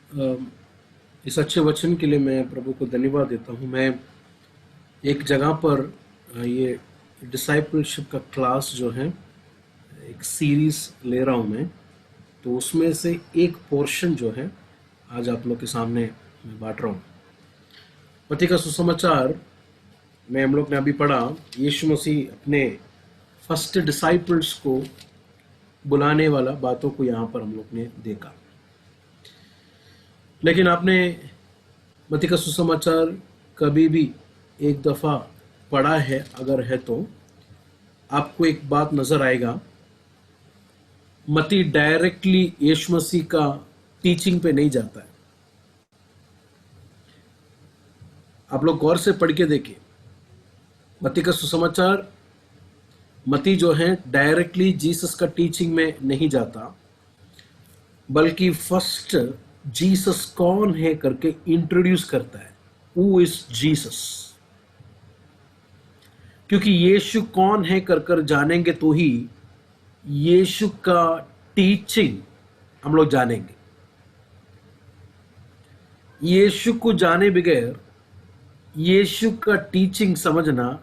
इस अच्छे वचन के लिए मैं प्रभु को धन्यवाद देता हूँ। मैं एक जगह पर ये डिसाइपलशिप का क्लास जो है, एक सीरीज ले रहा हूँ मैं, तो उसमें से एक पोर्शन जो है आज आप लोग के सामने मैं बांट रहा हूँ। मत्ती का सुसमाचार में हम लोग ने अभी पढ़ा, यीशु मसीह अपने फर्स्ट डिसाइपल्स को बुलाने वाला बातों को यहाँ पर हम लोग ने देखा। लेकिन आपने मत्ती का सुसमाचार कभी भी एक दफ़ा पढ़ा है अगर है तो आपको एक बात नज़र आएगा, मत्ती डायरेक्टली यीशु मसीह का टीचिंग पे नहीं जाता है। आप लोग गौर से पढ़ के देखिए, मत्ती का सुसमाचार मत्ती जो है डायरेक्टली जीसस का टीचिंग में नहीं जाता, बल्कि फर्स्ट जीसस कौन है करके इंट्रोड्यूस करता है, हु इज जीसस। क्योंकि यीशु कौन है कर जानेंगे तो ही यीशु का टीचिंग हम लोग जानेंगे। यीशु को जाने बगैर यीशु का टीचिंग समझना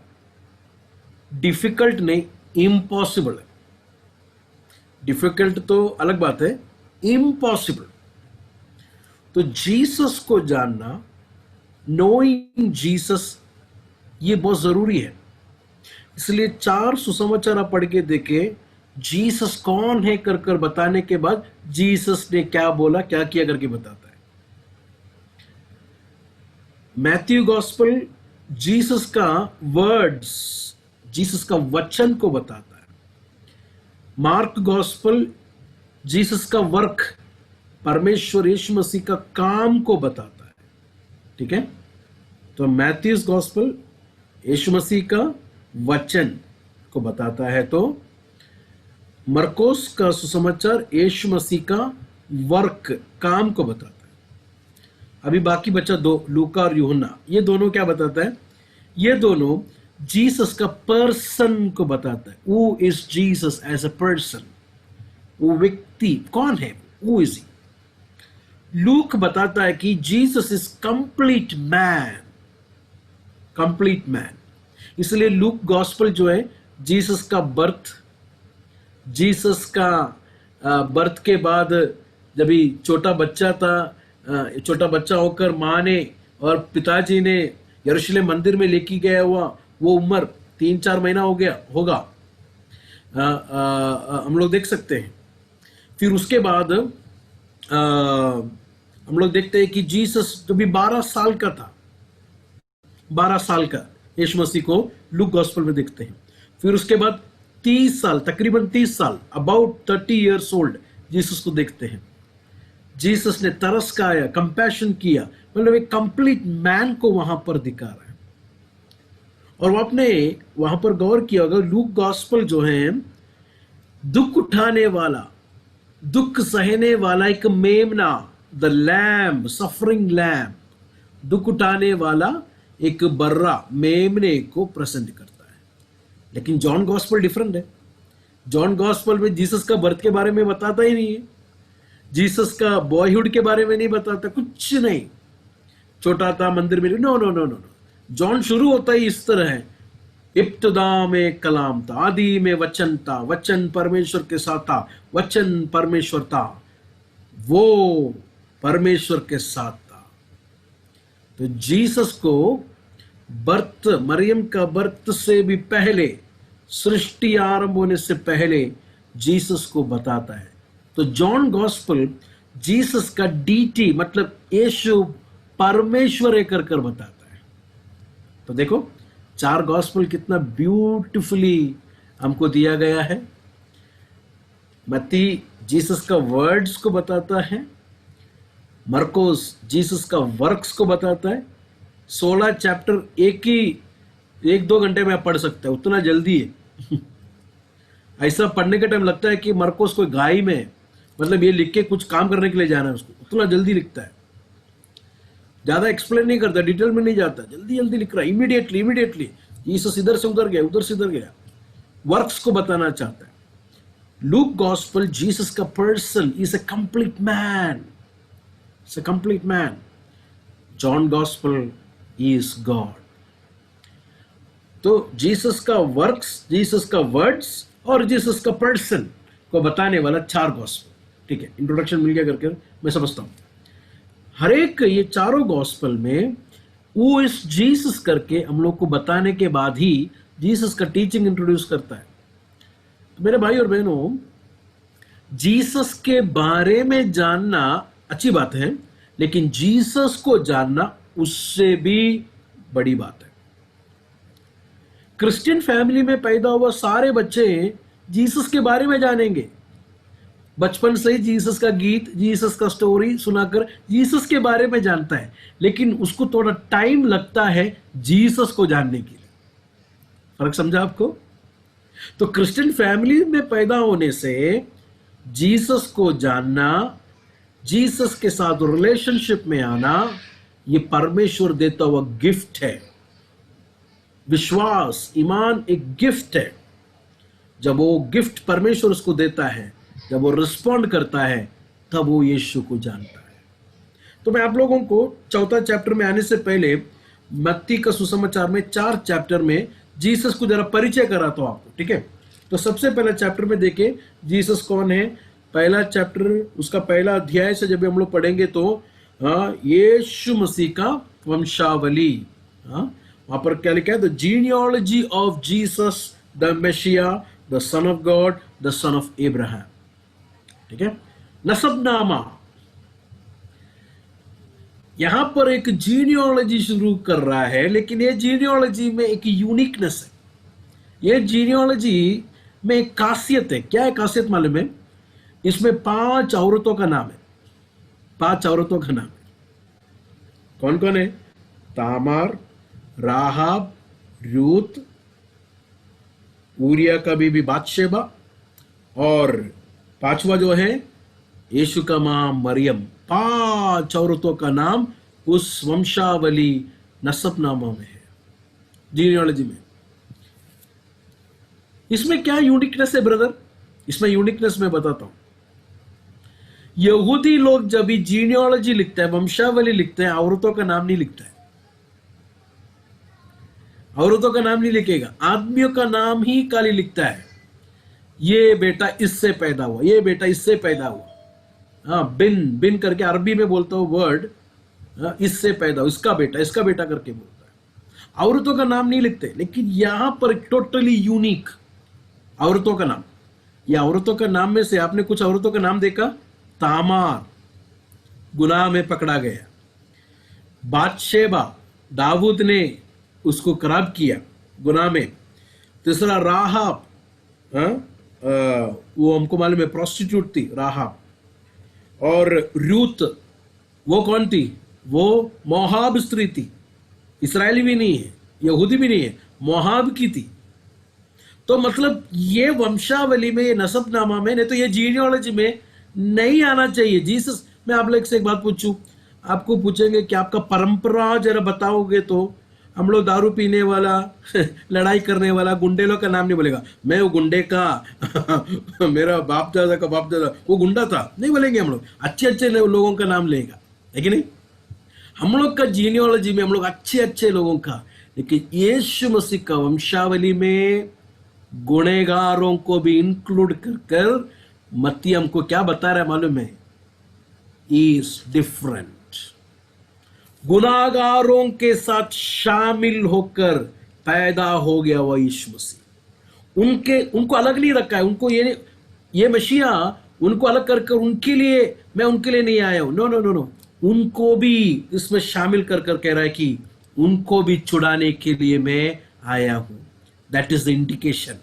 डिफिकल्ट नहीं, इम्पॉसिबल है। डिफिकल्ट तो अलग बात है, इम्पॉसिबल। तो जीसस को जानना, नोइंग जीसस, ये बहुत जरूरी है। इसलिए 4 सुसमाचार आप पढ़ के देखे, जीसस कौन है कर बताने के बाद जीसस ने क्या बोला, क्या किया करके बताता है। मैथ्यू गॉस्पेल जीसस का वर्ड्स, जीसस का वचन को बताता है। मार्क गॉस्पेल जीसस का वर्क, परमेश्वर यीशु मसीह का काम को बताता है। ठीक है, तो मैथ्यूस गॉस्पेल यीशु मसीह का वचन को बताता है, तो मरकोस का सुसमाचार यीशु मसीह का वर्क, काम को बताता है। अभी बाकी बचा 2, लूका और यूहन्ना। ये दोनों क्या बताता है? ये दोनों जीसस का पर्सन को बताता है। Who is Jesus as a person, वो व्यक्ति कौन है, हु इज ही। लूक बताता है कि Jesus is complete man, complete man. इसलिए लूक गॉस्पेल जो है जीसस का बर्थ, जीसस का बर्थ के बाद जब ही छोटा बच्चा था, छोटा बच्चा होकर माँ ने और पिताजी ने यरूशलेम मंदिर में लेके गया हुआ, वो उम्र 3-4 महीना हो गया होगा, हम लोग देख सकते हैं। फिर उसके बाद हम लोग देखते हैं कि जीसस जब भी 12 साल का था, 12 साल का यीशु मसीह को लूक गॉस्पेल में देखते हैं। फिर उसके बाद 30 साल, तकरीबन 30 साल, अबाउट 30 इयर्स ओल्ड, जीसस को देखते हैं। जीसस ने तरस खाया, कंपैशन किया, मतलब एक कंप्लीट मैन को वहां पर दिखा रहा है। और आपने वहां पर गौर किया होगा, लूक गॉस्पेल जो है दुख उठाने वाला, दुख सहने वाला एक मेमना, द लैम्ब, सफरिंग लैम्ब, दुख उठाने वाला एक बर्रा, मेमने को प्रेजेंट करता है। लेकिन जॉन गॉस्पेल डिफरेंट है। जॉन गॉस्पेल में जीसस का बर्थ के बारे में बताता ही नहीं है, जीसस का बॉयहुड के बारे में नहीं बताता, कुछ नहीं। छोटा था, मंदिर में, no no no no. John शुरू होता ही इस तरह है, इब्तिदा में कलाम था, आदि में वचन था, वचन परमेश्वर के साथ था, वचन परमेश्वर था, वो परमेश्वर के साथ था। तो जीसस को बर्थ, मरियम का बर्थ से भी पहले, सृष्टि आरंभ होने से पहले जीसस को बताता है। तो जॉन गॉस्पेल जीसस का डीटी, मतलब यीशु परमेश्वर है कर बताता है। तो देखो 4 गॉस्पेल कितना ब्यूटीफुली हमको दिया गया है। मत्ती जीसस का वर्ड्स को बताता है, मरकोस जीसस का वर्क्स को बताता है। 16 चैप्टर एक ही 1-2 घंटे में आप पढ़ सकते हैं, उतना जल्दी है। ऐसा पढ़ने का टाइम लगता है कि मरकोस कोई गाय में है, मतलब ये लिख के कुछ काम करने के लिए जाना है उसको, उतना जल्दी लिखता है। ज्यादा एक्सप्लेन नहीं करता, डिटेल में नहीं जाता, जल्दी जल्दी लिख रहा है, इमीडिएटली इमीडिएटली। जीसस इधर से उधर गया, उधर से इधर गया, वर्क्स को बताना चाहता है। लूक गॉस्पेल जीसस का person is a complete man, it's a complete man. John gospel is God. तो जीसस का वर्क्स, जीसस का वर्ड्स और जीसस का पर्सन को बताने वाला 4 गॉस्पल. ठीक है, इंट्रोडक्शन मिल गया करके मैं समझता हूं. हर एक ये चारों गॉस्पल में वो इस जीसस करके हम लोग को बताने के बाद ही जीसस का टीचिंग इंट्रोड्यूस करता है. तो मेरे भाई और बहनों, जीसस के बारे में जानना अच्छी बात है, लेकिन जीसस को जानना उससे भी बड़ी बात है. क्रिश्चियन फैमिली में पैदा हुआ सारे बच्चे जीसस के बारे में जानेंगे. बचपन से ही जीसस का गीत, जीसस का स्टोरी सुनाकर जीसस के बारे में जानता है, लेकिन उसको थोड़ा टाइम लगता है जीसस को जानने के लिए. फर्क समझा आपको? तो क्रिश्चियन फैमिली में पैदा होने से जीसस को जानना, जीसस के साथ रिलेशनशिप में आना, ये परमेश्वर देता हुआ गिफ्ट है. विश्वास, ईमान एक गिफ्ट है. जब वो गिफ्ट परमेश्वर उसको देता है, जब वो रिस्पॉन्ड करता है, तब वो यीशु को जानता है. तो मैं आप लोगों को चौथा चैप्टर में आने से पहले मत्ती का सुसमाचार में 4 चैप्टर में जीसस को जरा परिचय कराता हूं आपको. ठीक है, तो सबसे पहला चैप्टर में देखें जीसस कौन है. पहला चैप्टर, उसका पहला अध्याय से जब हम लोग पढ़ेंगे तो यीशु मसीह का वंशावली. वहां पर क्या लिखा है? The genealogy of Jesus the Messiah, the son of God, the son of Ibrahim. ठीक है, नसबनामा. यहां पर एक जीनियोलॉजी शुरू कर रहा है, लेकिन ये जीनियोलॉजी में एक यूनिकनेस है. ये जीनियोलॉजी में एक खासियत है. क्या है खासियत मालूम है? इसमें 5 औरतों का नाम है. 5 औरतों का नाम है. कौन कौन है? तामार, राहाब, रूत, ऊरिया का बीबी बातशेबा, और 5वां जो है यीशु का मां मरियम. 5 औरतों का नाम उस वंशावली नसबनामा में है, जीनियोलॉजी में. इसमें क्या यूनिकनेस है ब्रदर? इसमें यूनिकनेस मैं बताता हूं. यहूदी लोग जब भी जीनियोलॉजी लिखते हैं, वंशावली लिखते हैं, औरतों का नाम नहीं लिखता है. औरतों का नाम नहीं लिखेगा, आदमियों का नाम ही खाली लिखता है. ये बेटा इससे पैदा हुआ, ये बेटा इससे पैदा हुआ. बिन बिन करके अरबी में बोलता हूं वर्ड, इससे पैदा हुआ, इसका बेटा करके बोलता है. औरतों का नाम नहीं लिखते. लेकिन यहां पर टोटली यूनिक औरतों का नाम. या औरतों का नाम में से आपने कुछ औरतों का नाम देखा? तामार गुनाह में पकड़ा गया. बातशेबा, दाऊद ने उसको कराब किया गुनाह में. तीसरा राहाब, वो हमको मालूम है प्रोस्टिट्यूट थी राहाब. और रूत, वो कौन थी? वो मोहाब स्त्री थी. इस्राएली भी नहीं है, यहूदी भी नहीं है, मोहाब की थी. तो मतलब ये वंशावली में, ये नसबनामा में, नहीं तो ये जीनियोलॉजी में नहीं आना चाहिए. जीसस, मैं आप लोग से एक बात पूछूं, आपको पूछेंगे कि आपका परंपरा जरा बताओगे, तो हम लोग दारू पीने वाला लड़ाई करने वाला गुंडे लोग का नाम नहीं बोलेगा. मैं वो गुंडे का मेरा बाप दादा का बाप दादा वो गुंडा था, नहीं बोलेंगे. हम लोग अच्छे अच्छे लोगों का नाम लेगा, है कि नहीं? हम लोग का जीनियोलॉजी में हम लोग अच्छे अच्छे लोगों का. लेकिन यीशु मसीह का वंशावली में गुनेगारों को भी इंक्लूड कर कर मत्ती हमको क्या बता रहा है मालूम है? Is different. गुनाहगारों के साथ शामिल होकर पैदा हो गया वह यीशु मसीह. उनको अलग नहीं रखा है. उनको ये मसीहा उनको अलग कर उनके लिए, मैं उनके लिए नहीं आया हूं. नो नो नो नो, उनको भी इसमें शामिल कर कह रहा है कि उनको भी छुड़ाने के लिए मैं आया हूं. That is the indication.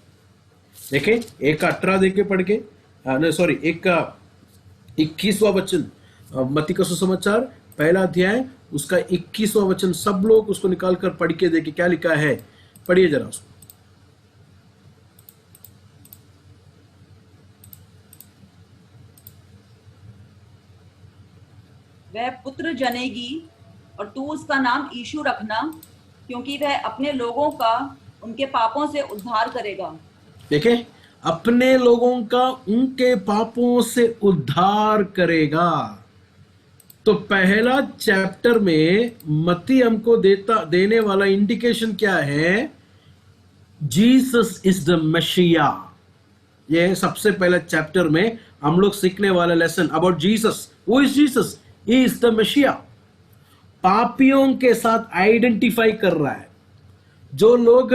देखें 1:18 देखे पढ़ के, सॉरी 1:21वां वचन, मत्ती का सुसमाचार पहला अध्याय उसका 21वां वचन. सब लोग उसको निकाल कर पढ़ के देखे क्या लिखा है. पढ़िए जरा उसको. वह पुत्र जनेगी और तू उसका नाम यीशु रखना, क्योंकि वह अपने लोगों का उनके पापों से उद्धार करेगा. देखें, अपने लोगों का उनके पापों से उद्धार करेगा. तो पहला चैप्टर में मत्ती हमको देने वाला इंडिकेशन क्या है? Jesus is the Messiah. ये सबसे पहला चैप्टर में हम लोग सीखने वाला lesson about Jesus. Who is Jesus? He is the Messiah. पापियों के साथ आइडेंटिफाई कर रहा है। जो लोग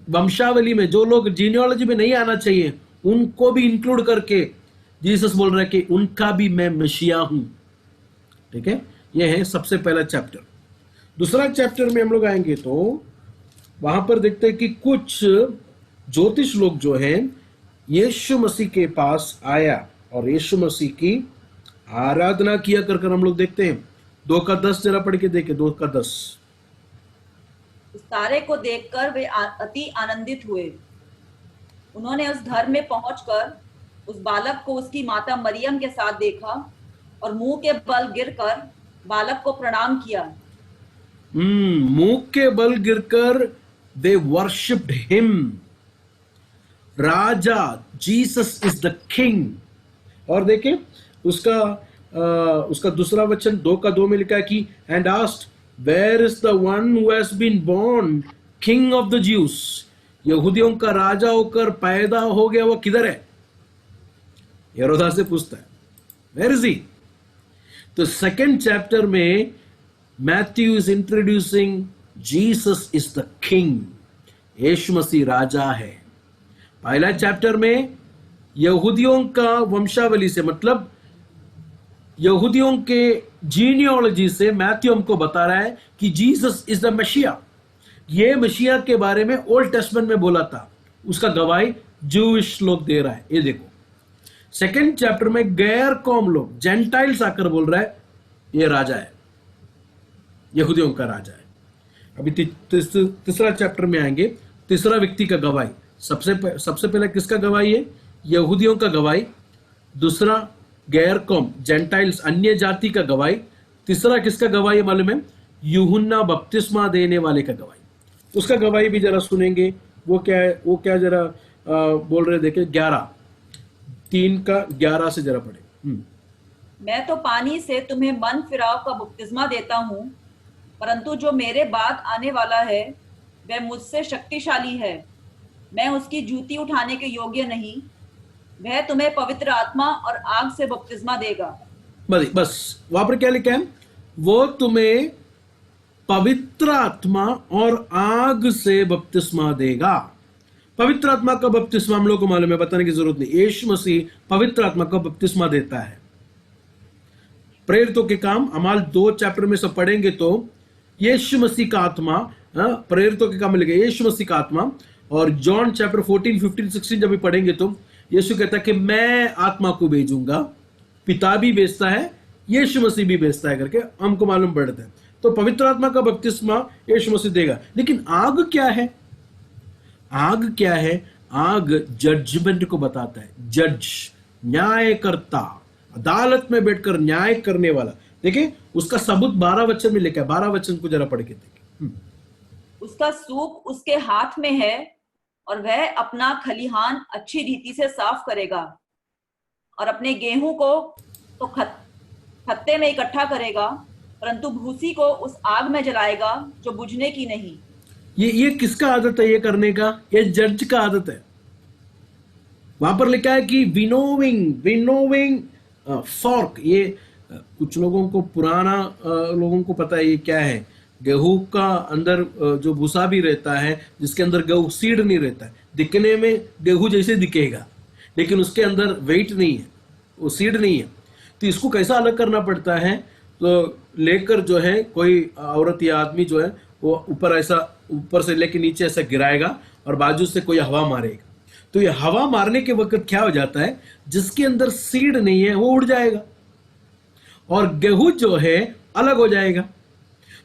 वंशावली में, जो लोग जीनियोलॉजी में नहीं आना चाहिए, उनको भी इंक्लूड करके जीसस बोल रहा है कि उनका भी मैं मशीया हूं। ठीक है, यह है सबसे पहला चैप्टर। दूसरा चैप्टर में हम लोग आएंगे तो वहां पर देखते हैं कि कुछ ज्योतिष लोग जो हैं यीशु मसीह के पास आया और यीशु मसीह की आराधना किया कर हम लोग देखते हैं। 2:10 जरा पढ़ के देखे। 2:10। उस तारे को देखकर वे अति आनंदित हुए। उन्होंने उस घर में पहुंचकर उस बालक को उसकी माता मरियम के साथ देखा और मुंह के बल गिरकर बालक को प्रणाम किया। मुंह के बल गिरकर दे वर्शिप्ड हिम। राजा, जीसस इज द किंग। और देखें उसका दूसरा वचन 2:2 में लिखा है कि and asked where is the one who has been born king of the Jews. यहूदियों का राजा होकर पैदा हो गया, वो किधर है? हेरोदास से पूछता है, वेयर इज ही? तो सेकेंड चैप्टर में Matthew is introducing Jesus is the king. यीशु मसीह राजा है। पहला चैप्टर में यहूदियों का वंशावली से, मतलब यहूदियों के जीनियोलॉजी से मैथ्यू हमको बता रहा है कि जीसस इज द मशीया। ये मशीया के बारे में ओल्ड टेस्टमेंट में बोला था, उसका गवाही जूइश लोग दे रहा है। ये देखो सेकेंड चैप्टर में गैर कौम लोग, जेंटाइल्स आकर बोल रहा है ये राजा है, यहूदियों का राजा है। अभी तीसरा चैप्टर में आएंगे। तीसरा व्यक्ति का गवाही। सबसे पहले किसका गवाही है? यहूदियों का गवाही। दूसरा गैर कौम, जेंटाइल्स, अन्य जाति का गवाही। तीसरा किसका गवाही मालूम है? यूहन्ना बपतिस्मा देने वाले का गवाही। उसका गवाही भी जरा सुनेंगे। वो क्या है, वो क्या जरा बोल रहे देखे। 3:11 से जरा पढ़े। मैं तो पानी से तुम्हें मन फिराव का बपतिस्मा देता हूं, परंतु जो मेरे बाद आने वाला है वह मुझसे शक्तिशाली है। मैं उसकी जूती उठाने के योग्य नहीं। वह तुम्हें पवित्र आत्मा और आग से बपतिस्मा देगा। बस वहां पर क्या लिखा है? वो तुम्हें पवित्र आत्मा और आग से बपतिस्मा देगा। पवित्र आत्मा का बपतिस्मा हम लोग को मालूम है, बताने की जरूरत नहीं। यीशु मसीह पवित्र आत्मा का बपतिस्मा देता है। प्रेरितों के काम अमाल 2 चैप्टर में सब पढ़ेंगे तो यीशु मसीह का आत्मा, प्रेरितों के काम में लिखा यीशु मसीह का आत्मा। और जॉन चैप्टर 14, 15, 16 जब भी पढ़ेंगे तो यीशु कहता है कि मैं आत्मा को भेजूंगा। पिता भी भेजता है, यीशु मसीह भी भेजता है करके हमको मालूम पड़ता है। तो पवित्र आत्मा का बपतिस्मा यीशु मसीह देगा। लेकिन आग क्या है? आग क्या है? आग जजमेंट को बताता है। जज, न्यायकर्ता, अदालत में बैठकर न्याय करने वाला। देखिए उसका सबूत 12 वचन में लिखा है। 12 वचन को जरा पढ़ के देखिए। उसका सूप उसके हाथ में है और वह अपना खलिहान अच्छी रीति से साफ करेगा और अपने गेहूं को तो खत्ते में इकट्ठा करेगा, परंतु भूसी को उस आग में जलाएगा जो बुझने की नहीं। ये किसका आदत है ये करने का? ये जज का आदत है। वहां पर लिखा है कि विनोविंग फॉर्क। ये कुछ लोगों को, पुराना लोगों को पता है ये क्या है। गेहूं का अंदर जो भूसा भी रहता है, जिसके अंदर गेहूं सीड नहीं रहता है। दिखने में गेहूं जैसे दिखेगा, लेकिन उसके अंदर वेट नहीं है, वो सीड नहीं है। तो इसको कैसा अलग करना पड़ता है? तो लेकर जो है कोई औरत या आदमी जो है वो ऊपर से लेकर नीचे ऐसा गिराएगा और बाजू से कोई हवा मारेगा। तो ये हवा मारने के वक्त क्या हो जाता है? जिसके अंदर सीड नहीं है वो उड़ जाएगा और गेहूं जो है अलग हो जाएगा।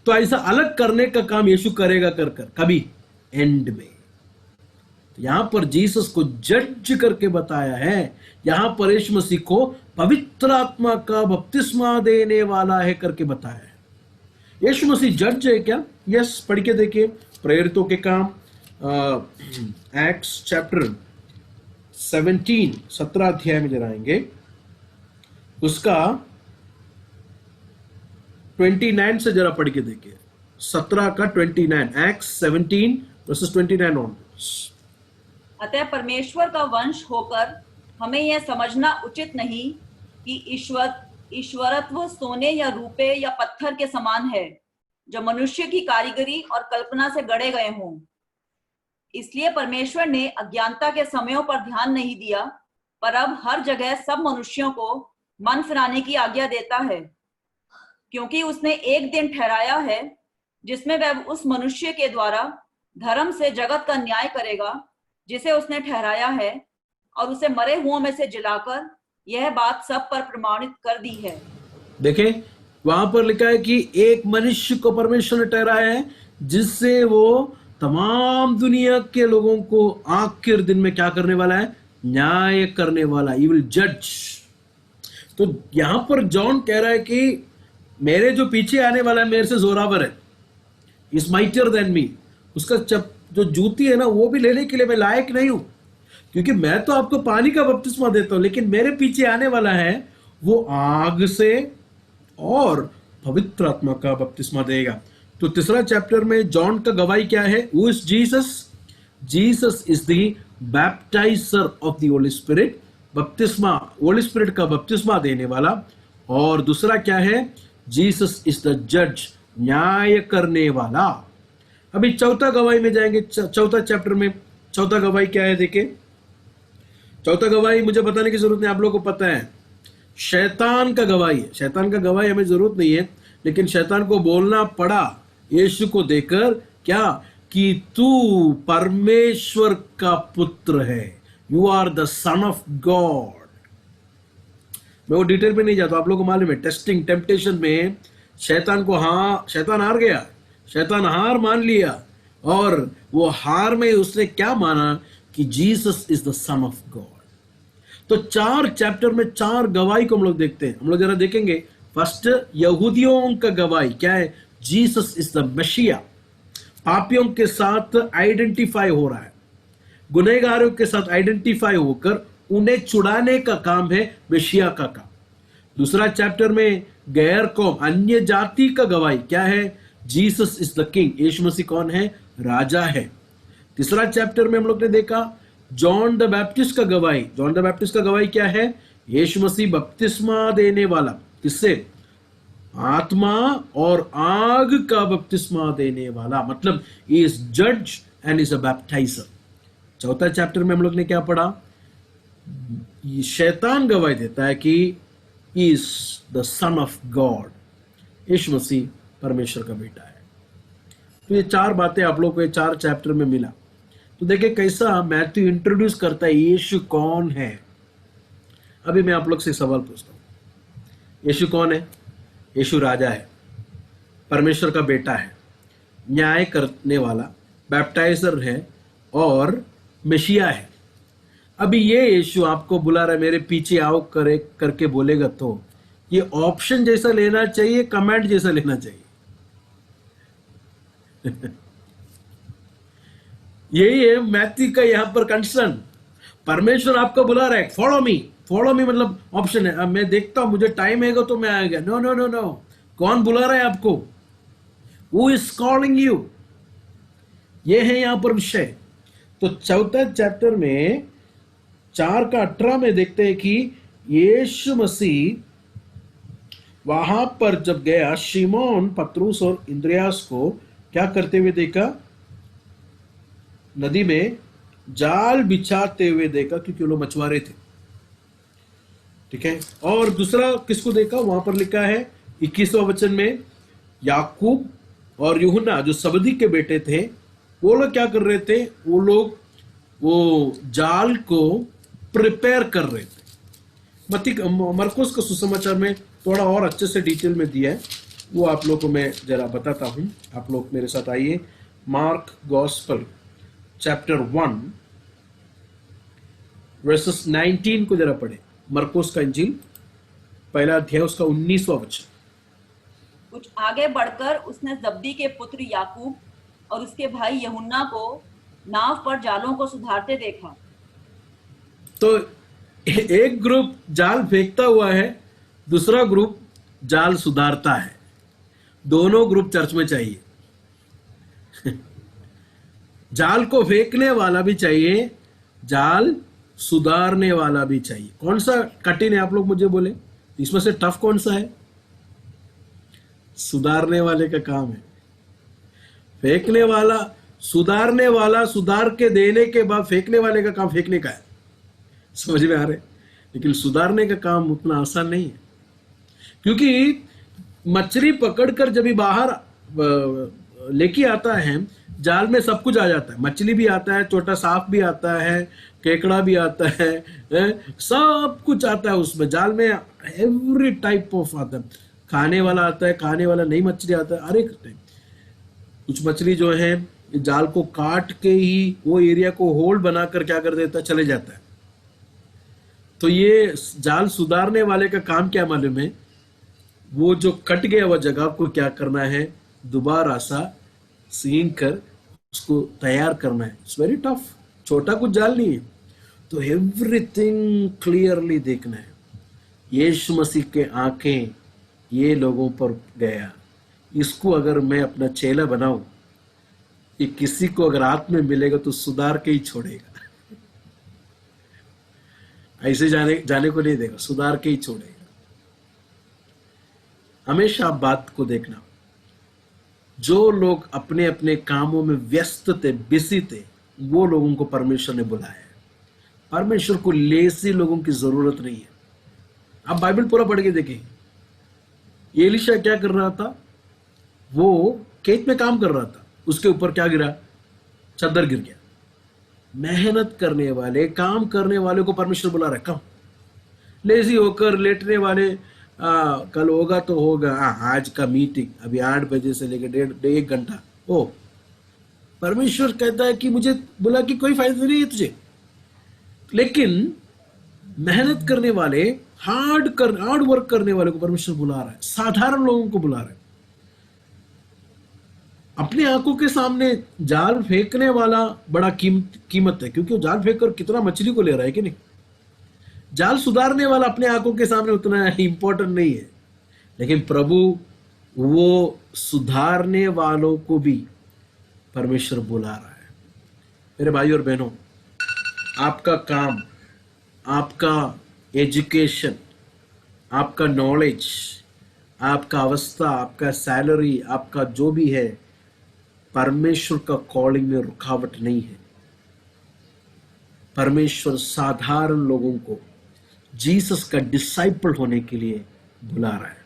तो ऐसा अलग करने का काम यीशु करेगा कर कभी एंड में। तो यहां पर जीसस को जज करके बताया है। यहां पर यीशु मसीह को पवित्र आत्मा का बपतिस्मा देने वाला है करके बताया है। यीशु मसीह जज है क्या? यस, पढ़ के देखिए प्रेरितों के काम, एक्ट्स चैप्टर 17 अध्याय में जरा आएंगे। उसका 29 से जरा पढ़ के देखिए, 17 का 29, एक्ट्स 17 वर्सेस 29 ऑन। अतः परमेश्वर का वंश होकर हमें यह समझना उचित नहीं कि ईश्वरत्व सोने या रूपे या पत्थर के समान है, जो मनुष्य की कारीगरी और कल्पना से गढ़े गए हों। इसलिए परमेश्वर ने अज्ञानता के समयों पर ध्यान नहीं दिया, पर अब हर जगह सब मनुष्यों को मन फिराने की आज्ञा देता है, क्योंकि उसने एक दिन ठहराया है जिसमें वह उस मनुष्य के द्वारा धर्म से जगत का न्याय करेगा जिसे उसने ठहराया है, और उसे मरे हुओं में से जिलाकर यह बात सब पर प्रमाणित कर दी है। देखें, वहां पर लिखा है कि एक मनुष्य को परमेश्वर ने ठहराया है जिससे वो तमाम दुनिया के लोगों को आखिर दिन में क्या करने वाला है, न्याय करने वाला, ही विल जज। तो यहां पर जॉन कह रहा है कि मेरे जो पीछे आने वाला है मेरे से जोरावर है, इज माइटियर देन मी। उसका जो जूती है ना वो भी लेने के लिए मैं लायक नहीं हूं, क्योंकि मैं तो आपको पानी का बपतिस्मा देता हूं, लेकिन मेरे पीछे आने वाला है वो आग से और पवित्र आत्मा का बपतिस्मा देगा। तो तीसरा चैप्टर में जॉन का गवाही क्या है? Who is Jesus? Jesus is the baptizer of the Holi Spirit, बपतिस्मा, होली स्पिरिट का बपतिस्मा देने वाला। और दूसरा क्या है? जीसस इज द जज, न्याय करने वाला। अभी चौथा गवाही में जाएंगे, चौथा चैप्टर में चौथा गवाही क्या है देखें। चौथा गवाही मुझे बताने की जरूरत नहीं, आप लोगों को पता है, शैतान का गवाही है। शैतान का गवाही हमें जरूरत नहीं है, लेकिन शैतान को बोलना पड़ा यीशु को देकर, क्या कि तू परमेश्वर का पुत्र है, you are the son of God. मैं वो डिटेल में नहीं जाता, आप लोगों को मालूम है टेस्टिंग टेम्पटेशन में शैतान हार गया, शैतान हार मान लिया, और वो हार में उसने क्या माना कि Jesus is the son of God. तो 4 चैप्टर में 4 गवाही को हम लोग देखते हैं। हम लोग जरा देखेंगे, फर्स्ट यहूदियों का गवाही क्या है? जीसस इज द मसीहा, पापियों के साथ आइडेंटिफाई हो रहा है, गुनहगारों के साथ आइडेंटिफाई होकर उन्हें छुड़ाने का काम है मसीहा का काम। दूसरा चैप्टर में गैर कौम, अन्य जाति का गवाही क्या है? जीसस इज द किंग, यीशु मसीह कौन है? राजा है। तीसरा चैप्टर में हम लोग ने देखा जॉन द बैप्टिस्ट का गवाही। जॉन द बैप्टिस्ट का गवाही क्या है? यीशु मसीह बपतिस्मा देने वाला, किससे? आत्मा और आग का बपतिस्मा देने वाला, मतलब ही इज जज एंड इज अ बैप्टाइजर। चौथा चैप्टर में हम लोग ने क्या पढ़ा? ये शैतान गवाही देता है कि is the son of God, यीशु मसीह परमेश्वर का बेटा है। तो ये 4 बातें आप लोग को 4 चैप्टर में मिला। तो देखिए कैसा मैथ्यू इंट्रोड्यूस करता है यीशु कौन है। अभी मैं आप लोग से सवाल पूछता हूं, यीशु कौन है? यीशु राजा है, परमेश्वर का बेटा है, न्याय करने वाला, बैप्टाइजर है और मसीहा है। अभी ये यीशु आपको बुला रहा है, मेरे पीछे आओ करके बोलेगा, तो ये ऑप्शन जैसा लेना चाहिए, कमेंट जैसा लेना चाहिए? यही है मैथ्यू का यहां पर कंसर्न। परमेश्वर आपको बुला रहा है, फॉलो मी। फॉलो मी मतलब ऑप्शन है, अब मैं देखता हूं, मुझे टाइम आएगा तो मैं आएगा। नो नो नो नो, कौन बुला रहा है आपको? Who is calling you? ये है यहां पर विषय। तो चौथा चैप्टर में 4 का 18 में देखते हैं कि यीशु मसीह वहां पर जब गया, शिमोन पतरुस और इंद्रियास को क्या करते हुए देखा? नदी में जाल बिछाते हुए देखा, क्योंकि वो लोग मछुआरे थे, ठीक है। और दूसरा किसको देखा? वहां पर लिखा है 21वां वचन में, याकूब और यूहन्ना जो सबदी के बेटे थे, वो लोग क्या कर रहे थे? वो लोग वो जाल को प्रिपेयर कर रहे थे। मरकुस का सुसमाचार में थोड़ा और अच्छे से डिटेल में दिया है, वो आप लोग को मैं जरा बताता हूं। आप लोग मेरे साथ आइए, मार्क गॉस्पेल चैप्टर 1 वर्सेस 19 को जरा पढ़े। मरकुस का इंजील पहला अध्याय उसका 19वां वचन। कुछ आगे बढ़कर उसने जब्दी के पुत्र याकूब और उसके भाई यूहन्ना को नाव पर जालों को सुधारते देखा। तो एक ग्रुप जाल फेंकता हुआ है, दूसरा ग्रुप जाल सुधारता है। दोनों ग्रुप चर्च में चाहिए। जाल को फेंकने वाला भी चाहिए, जाल सुधारने वाला भी चाहिए। कौन सा कठिन है आप लोग मुझे बोले, इसमें से टफ कौन सा है? सुधारने वाले का काम है। फेंकने वाला, सुधारने वाला सुधार के देने के बाद फेंकने वाले का काम फेंकने का है। समझ में आ रहे? लेकिन सुधारने का काम उतना आसान नहीं है, क्योंकि मछली पकड़कर जब भी बाहर लेके आता है, जाल में सब कुछ आ जाता है। मछली भी आता है, छोटा सांप भी आता है, केकड़ा भी आता है, सब कुछ आता है उसमें। जाल में एवरी टाइप ऑफ आता है, खाने वाला आता है, खाने वाला नहीं मछली आता है, हर एक टाइप। कुछ मछली जो है जाल को काट के ही वो एरिया को होल्ड बनाकर क्या कर देता है, चले जाता है। तो ये जाल सुधारने वाले का काम क्या मालूम है? वो जो कट गया हुआ जगह को क्या करना है, दोबारा सा सीन कर उसको तैयार करना है। इट्स वेरी टफ, छोटा कुछ जाल नहीं है। तो एवरीथिंग क्लियरली देखना है। यीशु मसीह के आंखें ये लोगों पर गया, इसको अगर मैं अपना चेला बनाऊं, ये किसी को अगर हाथ में मिलेगा तो सुधार के ही छोड़ेगा। ऐसे जाने को नहीं देगा, सुधार के ही छोड़ेगा। हमेशा आप बात को देखना, जो लोग अपने अपने कामों में व्यस्त थे, बिजी थे, वो लोगों को परमेश्वर ने बुलाया है। परमेश्वर को लेसी लोगों की जरूरत नहीं है। आप बाइबल पूरा पढ़ के देखें, एलीशा क्या कर रहा था? वो खेत में काम कर रहा था, उसके ऊपर क्या गिरा? चादर गिर गया। मेहनत करने वाले, काम करने वाले को परमेश्वर बुला रहा है। कम लेजी होकर लेटने वाले, कल होगा तो होगा, आज का मीटिंग अभी 8 बजे से लेकर 1.5 घंटा, ओ परमेश्वर कहता है कि मुझे बुला कि कोई फायदा नहीं है तुझे। लेकिन मेहनत करने वाले, हार्ड वर्क करने वाले को परमेश्वर बुला रहा है, साधारण लोगों को बुला रहा है। अपने आंखों के सामने जाल फेंकने वाला बड़ा कीमत है, क्योंकि वो जाल फेंक कर कितना मछली को ले रहा है कि नहीं। जाल सुधारने वाला अपने आंखों के सामने उतना इंपॉर्टेंट नहीं है, लेकिन प्रभु वो सुधारने वालों को भी परमेश्वर बुला रहा है। मेरे भाई और बहनों, आपका काम, आपका एजुकेशन, आपका नॉलेज, आपका अवस्था, आपका सैलरी, आपका जो भी है, परमेश्वर का कॉलिंग में रुकावट नहीं है। परमेश्वर साधारण लोगों को जीसस का डिसाइपल होने के लिए बुला रहा है।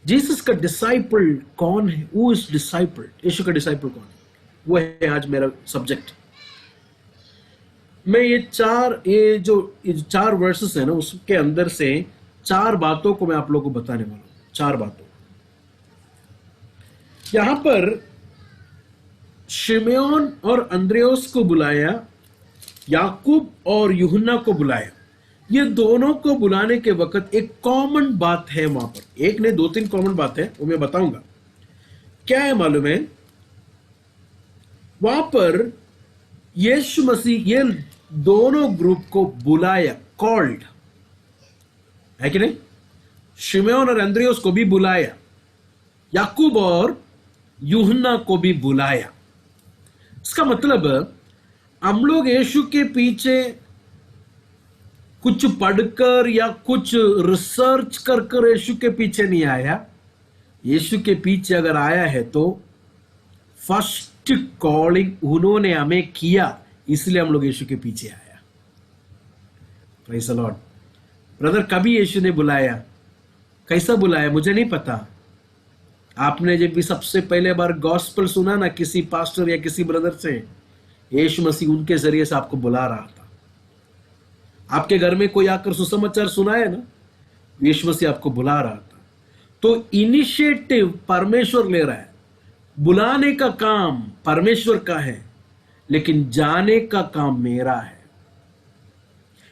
जीसस का डिसाइपल कौन है? वो इस डिसाइपल, यीशु का डिसाइपल कौन है? वो है आज मेरा सब्जेक्ट। मैं ये चार वर्सेस है ना, उसके अंदर से 4 बातों को मैं आप लोगों को बताने वाला हूं। 4 बातों। यहां पर शिमयोन और अंद्रयोस को बुलाया, याकूब और यूहन्ना को बुलाया। ये दोनों को बुलाने के वक्त एक कॉमन बात है वहां पर। एक नहीं, 2-3 कॉमन बात है, वो मैं बताऊंगा। क्या है मालूम है? वहां पर यीशु मसीह ये दोनों ग्रुप को बुलाया, कॉल्ड है कि नहीं? शिमयोन और अंद्रयोस को भी बुलाया, याकूब और यूहन्ना को भी बुलाया। इसका मतलब हम लोग यीशु के पीछे कुछ पढ़कर या कुछ रिसर्च कर यीशु के पीछे नहीं आया। यीशु के पीछे अगर आया है तो फर्स्ट कॉलिंग उन्होंने हमें किया, इसलिए हम लोग यीशु के पीछे आया। Praise the Lord. ब्रदर, कभी यीशु ने बुलाया, कैसा बुलाया मुझे नहीं पता। आपने जब भी सबसे पहले बार गॉस्पेल सुना ना किसी पास्टर या किसी ब्रदर से, यीशु मसीह उनके जरिए से आपको बुला रहा था। आपके घर में कोई आकर सुसमाचार सुनाया ना, यीशु मसीह आपको बुला रहा था। तो इनिशिएटिव परमेश्वर ले रहा है। बुलाने का काम परमेश्वर का है, लेकिन जाने का काम मेरा है।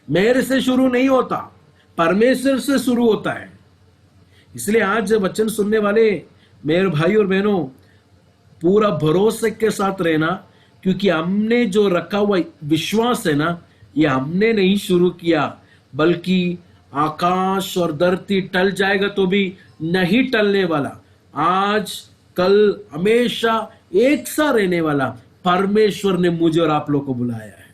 मेरे से शुरू नहीं होता, परमेश्वर से शुरू होता है। इसलिए आज वचन सुनने वाले मेरे भाई और बहनों, पूरा भरोसे के साथ रहना, क्योंकि हमने जो रखा हुआ विश्वास है ना, ये हमने नहीं शुरू किया, बल्कि आकाश और धरती टल जाएगा तो भी नहीं टलने वाला, आज कल हमेशा एक सा रहने वाला परमेश्वर ने मुझे और आप लोगों को बुलाया है।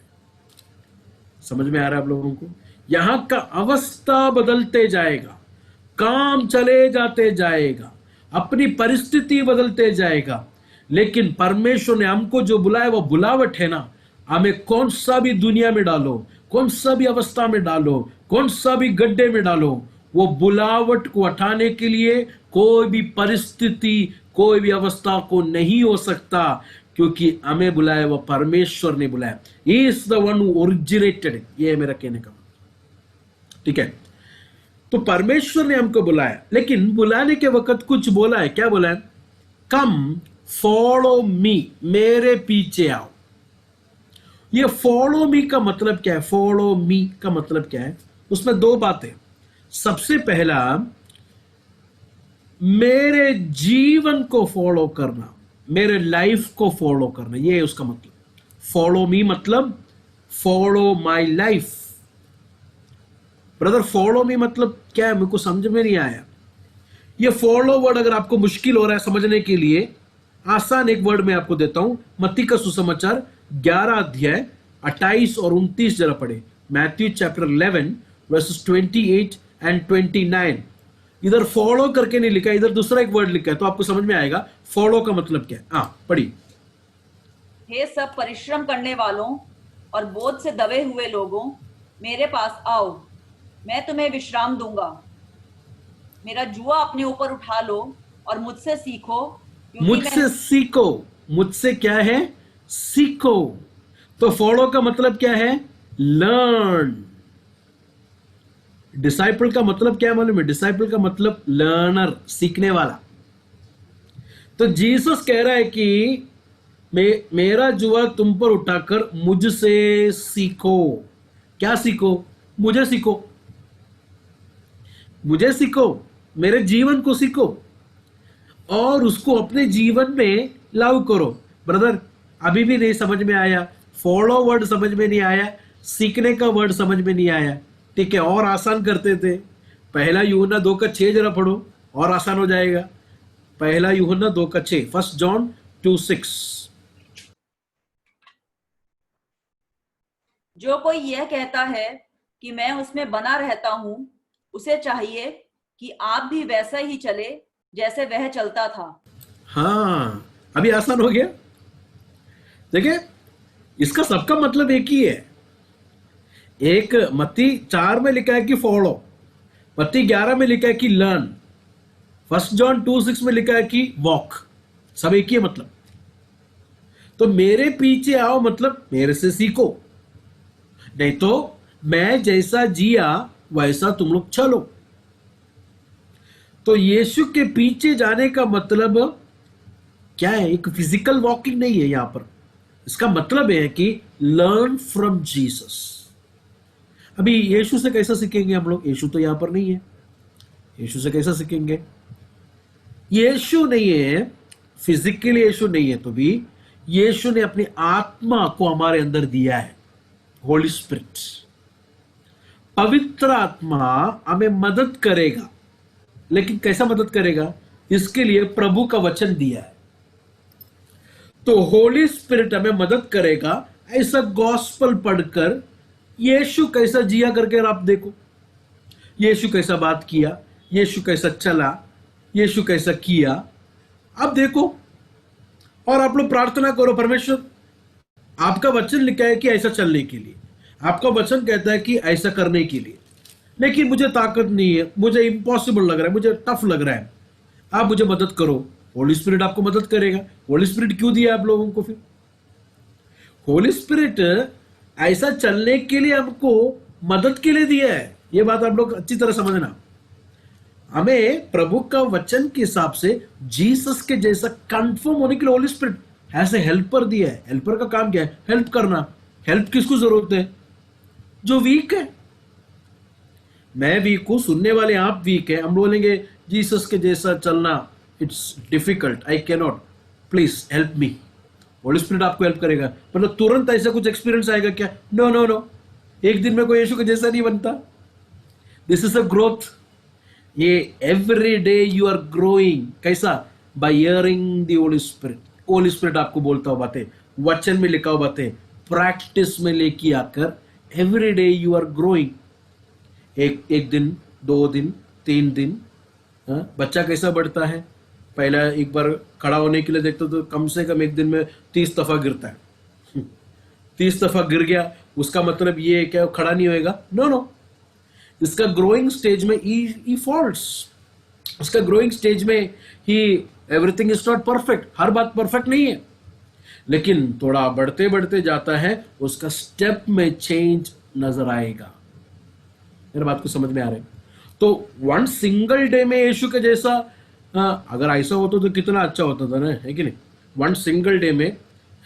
समझ में आ रहा है आप लोगों को? यहां का अवस्था बदलते जाएगा, काम चले जाते जाएगा, अपनी परिस्थिति बदलते जाएगा, लेकिन परमेश्वर ने हमको जो बुलाया वो बुलावट है ना। हमें कौन सा भी दुनिया में डालो, कौन सा भी अवस्था में डालो, कौन सा भी गड्ढे में डालो, वो बुलावट को हटाने के लिए कोई भी परिस्थिति, कोई भी अवस्था को नहीं हो सकता, क्योंकि हमें बुलाया वो परमेश्वर ने बुलाया। ही is the one who originated. ये है मेरा कहने का, ठीक है? तो परमेश्वर ने हमको बुलाया, लेकिन बुलाने के वक्त कुछ बोला है। क्या बोला है? कम फॉलो मी, मेरे पीछे आओ। ये फॉलो मी का मतलब क्या है? फॉलो मी का मतलब क्या है? उसमें दो बातें। सबसे पहला, मेरे जीवन को फॉलो करना, मेरे लाइफ को फॉलो करना, ये है उसका मतलब। फॉलो मी मतलब follow my life. Brother, follow me मतलब क्या है? मेरे को समझ में नहीं आया। ये फॉलो वर्ड अगर आपको मुश्किल हो रहा है समझने के लिए, आसान एक वर्ड मैं आपको देता हूं। मत्ती का सुसमाचार 11 अध्याय 28 और 29 जरा पढ़े। Matthew chapter 11 versus 28 and 29। इधर फॉलो करके नहीं लिखा, इधर दूसरा एक वर्ड लिखा है, तो आपको समझ में आएगा फॉलो का मतलब क्या है। हाँ, पढ़िए। हे सब परिश्रम करने वालों और बोझ से दबे हुए लोगों, मेरे पास आओ, मैं तुम्हें विश्राम दूंगा। मेरा जुआ अपने ऊपर उठा लो और मुझसे सीखो, क्योंकि मुझसे सीखो। मुझसे क्या है? सीखो। तो फॉलो का मतलब क्या है? लर्न। डिसाइपल का मतलब क्या है मालूम है? डिसाइपल का मतलब लर्नर, सीखने वाला। तो जीसस कह रहा है कि मेरा जुआ तुम पर उठाकर मुझसे सीखो। क्या सीखो? मुझे सीखो, मुझे सीखो, मेरे जीवन को सीखो और उसको अपने जीवन में लागू करो। ब्रदर, अभी भी नहीं समझ में आया? फॉलो वर्ड समझ में नहीं आया, सीखने का वर्ड समझ में नहीं आया, ठीक है? और आसान करते थे। पहला यूहन्ना 2:6 जरा पढ़ो, और आसान हो जाएगा। पहला यूहन्ना 2:6, 1 जॉन 2:6। जो कोई यह कहता है कि मैं उसमें बना रहता हूं, उसे चाहिए कि आप भी वैसा ही चले जैसे वह चलता था। हाँ, अभी आसान हो गया। देखिए, इसका सबका मतलब एक ही है। एक मत्ती 4 में लिखा है कि फॉलो, मत्ती 11 में लिखा है कि लर्न, 1 जॉन 2:6 में लिखा है कि वॉक। सब एक ही है मतलब। तो मेरे पीछे आओ मतलब मेरे से सीखो, नहीं तो मैं जैसा जिया वैसा तुम लोग चलो। तो यीशु के पीछे जाने का मतलब क्या है? एक फिजिकल वॉकिंग नहीं है यहां पर। इसका मतलब है कि लर्न फ्रॉम जीसस। अभी यीशु से कैसा सीखेंगे हम लोग? यीशु तो यहां पर नहीं है। यीशु से कैसा सीखेंगे? यीशु नहीं है, फिजिकली यीशु नहीं है, तो भी यीशु ने अपनी आत्मा को हमारे अंदर दिया है, होली स्पिरिट। पवित्र आत्मा हमें मदद करेगा, लेकिन कैसा मदद करेगा? इसके लिए प्रभु का वचन दिया है। तो होली स्पिरिट हमें मदद करेगा ऐसा गॉस्पल पढ़कर। यीशु कैसा जिया करके आप देखो, यीशु कैसा बात किया, यीशु कैसा चला, यीशु कैसा किया, अब देखो। और आप लोग प्रार्थना करो, परमेश्वर आपका वचन लिखा है कि ऐसा चलने के लिए, आपका वचन कहता है कि ऐसा करने के लिए, लेकिन मुझे ताकत नहीं है, मुझे इम्पॉसिबल लग रहा है, मुझे टफ लग रहा है, आप मुझे मदद करो। होली स्पिरिट आपको मदद करेगा। होली स्पिरिट क्यों दिया आप लोगों को? फिर होली स्पिरिट ऐसा चलने के लिए हमको मदद के लिए दिया है। यह बात आप लोग अच्छी तरह समझना। हमें प्रभु का वचन के हिसाब से जीसस के जैसा कंफर्म होने के लिए होली स्पिरिट ऐसे हेल्पर दिया है। हेल्पर का काम क्या है? हेल्प करना। हेल्प किसको जरूरत है? जो वीक है। मैं वीक हूं, सुनने वाले आप वीक है, हम बोलेंगे जीसस के जैसा चलना it's difficult, I can not, please help me. Holi Spirit आपको हेल्प करेगा। मतलब तुरंत ऐसा कुछ एक्सपीरियंस आएगा क्या? नो नो नो, एक दिन में कोई यीशु के जैसा नहीं बनता। This is a growth. ये every day you are growing, कैसा? By hearing the Holi Spirit. Holy Spirit आपको बोलता हुआ बातें, वचन में लिखा हुआ बातें प्रैक्टिस में लेके आकर every day you are growing. एक दिन, 2 दिन, 3 दिन। बच्चा कैसा बढ़ता है? पहला एक बार खड़ा होने के लिए देखते तो कम से कम एक दिन में 30 दफा गिरता है। 30 दफा गिर गया, उसका मतलब ये है क्या खड़ा नहीं होएगा? नो नो, इसका ग्रोइंग स्टेज में ही फॉल्स। इसका ग्रोइंग स्टेज में ही एवरीथिंग इज नॉट परफेक्ट, हर बात परफेक्ट नहीं है, लेकिन थोड़ा बढ़ते बढ़ते जाता है, उसका स्टेप में चेंज नजर आएगा। मेरे बात को समझ में आ रहा है? तो 1 सिंगल डे में यीशु के जैसा, अगर ऐसा होता तो कितना अच्छा होता था ना, है कि नहीं? 1 सिंगल डे में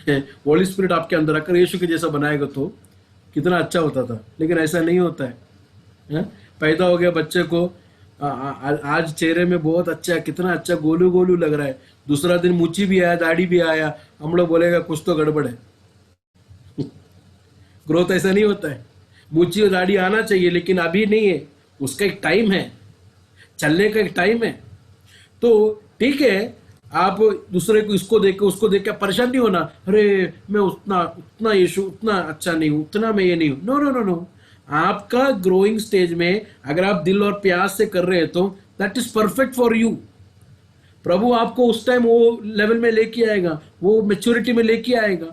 होली स्पिरिट आपके अंदर आकर यीशु के जैसा बनाएगा तो कितना अच्छा होता था, लेकिन ऐसा नहीं होता है। पैदा हो गया बच्चे को, आज चेहरे में बहुत अच्छा, कितना अच्छा गोलू गोलू लग रहा है, दूसरा दिन मूछी भी आया, दाढ़ी भी आया, हम लोग बोलेगा कुछ तो गड़बड़ है। ग्रोथ ऐसा नहीं होता है, मूछी और दाढ़ी आना चाहिए, लेकिन अभी नहीं है, उसका एक टाइम है, चलने का एक टाइम है। तो ठीक है, आप दूसरे को इसको देख के उसको देख के परेशान नहीं होना, अरे मैं उतना यीशु उतना अच्छा नहीं हूं, उतना मैं ये नहीं हूं। नो नो नो नो, आपका ग्रोइंग स्टेज में अगर आप दिल और प्यास से कर रहे हैं तो that is perfect for you. प्रभु आपको उस टाइम वो लेवल में लेके आएगा, वो मेच्योरिटी में लेके आएगा।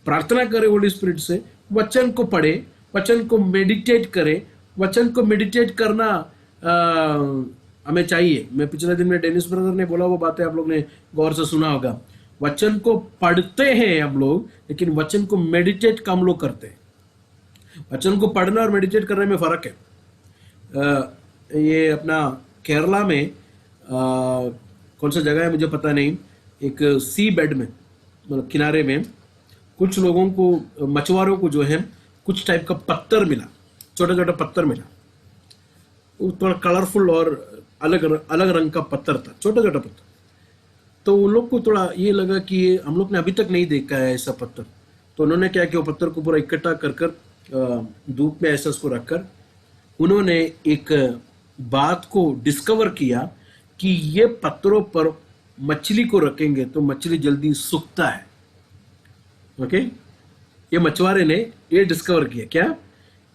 प्रार्थना करें होली स्पिरिट से, वचन को पढ़े, वचन को मेडिटेट करें। वचन को मेडिटेट करना हमें चाहिए। मैं पिछले दिन में डेनिस ब्रदर ने बोला, वो बातें आप लोग ने गौर से सुना होगा। वचन को पढ़ते हैं हम लोग, लेकिन वचन को मेडिटेट कम लोग करते हैं। वचन को पढ़ना और मेडिटेट करने में फर्क है। ये अपना केरला में कौन सा जगह है मुझे पता नहीं, एक सी बेड में, मतलब किनारे में, कुछ लोगों को, मछुआरों को जो है कुछ टाइप का पत्थर मिला, छोटा छोटा पत्थर मिला, वो थोड़ा कलरफुल और अलग अलग रंग का पत्थर था, छोटा छोटा पत्थर। तो उन लोग को थोड़ा ये लगा कि हम लोग ने अभी तक नहीं देखा है ऐसा पत्थर। तो उन्होंने क्या किया, वो पत्थर को पूरा इकट्ठा कर कर धूप में ऐसा उसको रखकर उन्होंने एक बात को डिस्कवर किया कि ये पत्थरों पर मछली को रखेंगे तो मछली जल्दी सूखता है। ओके, ये मछुआरे ने ये डिस्कवर किया। क्या?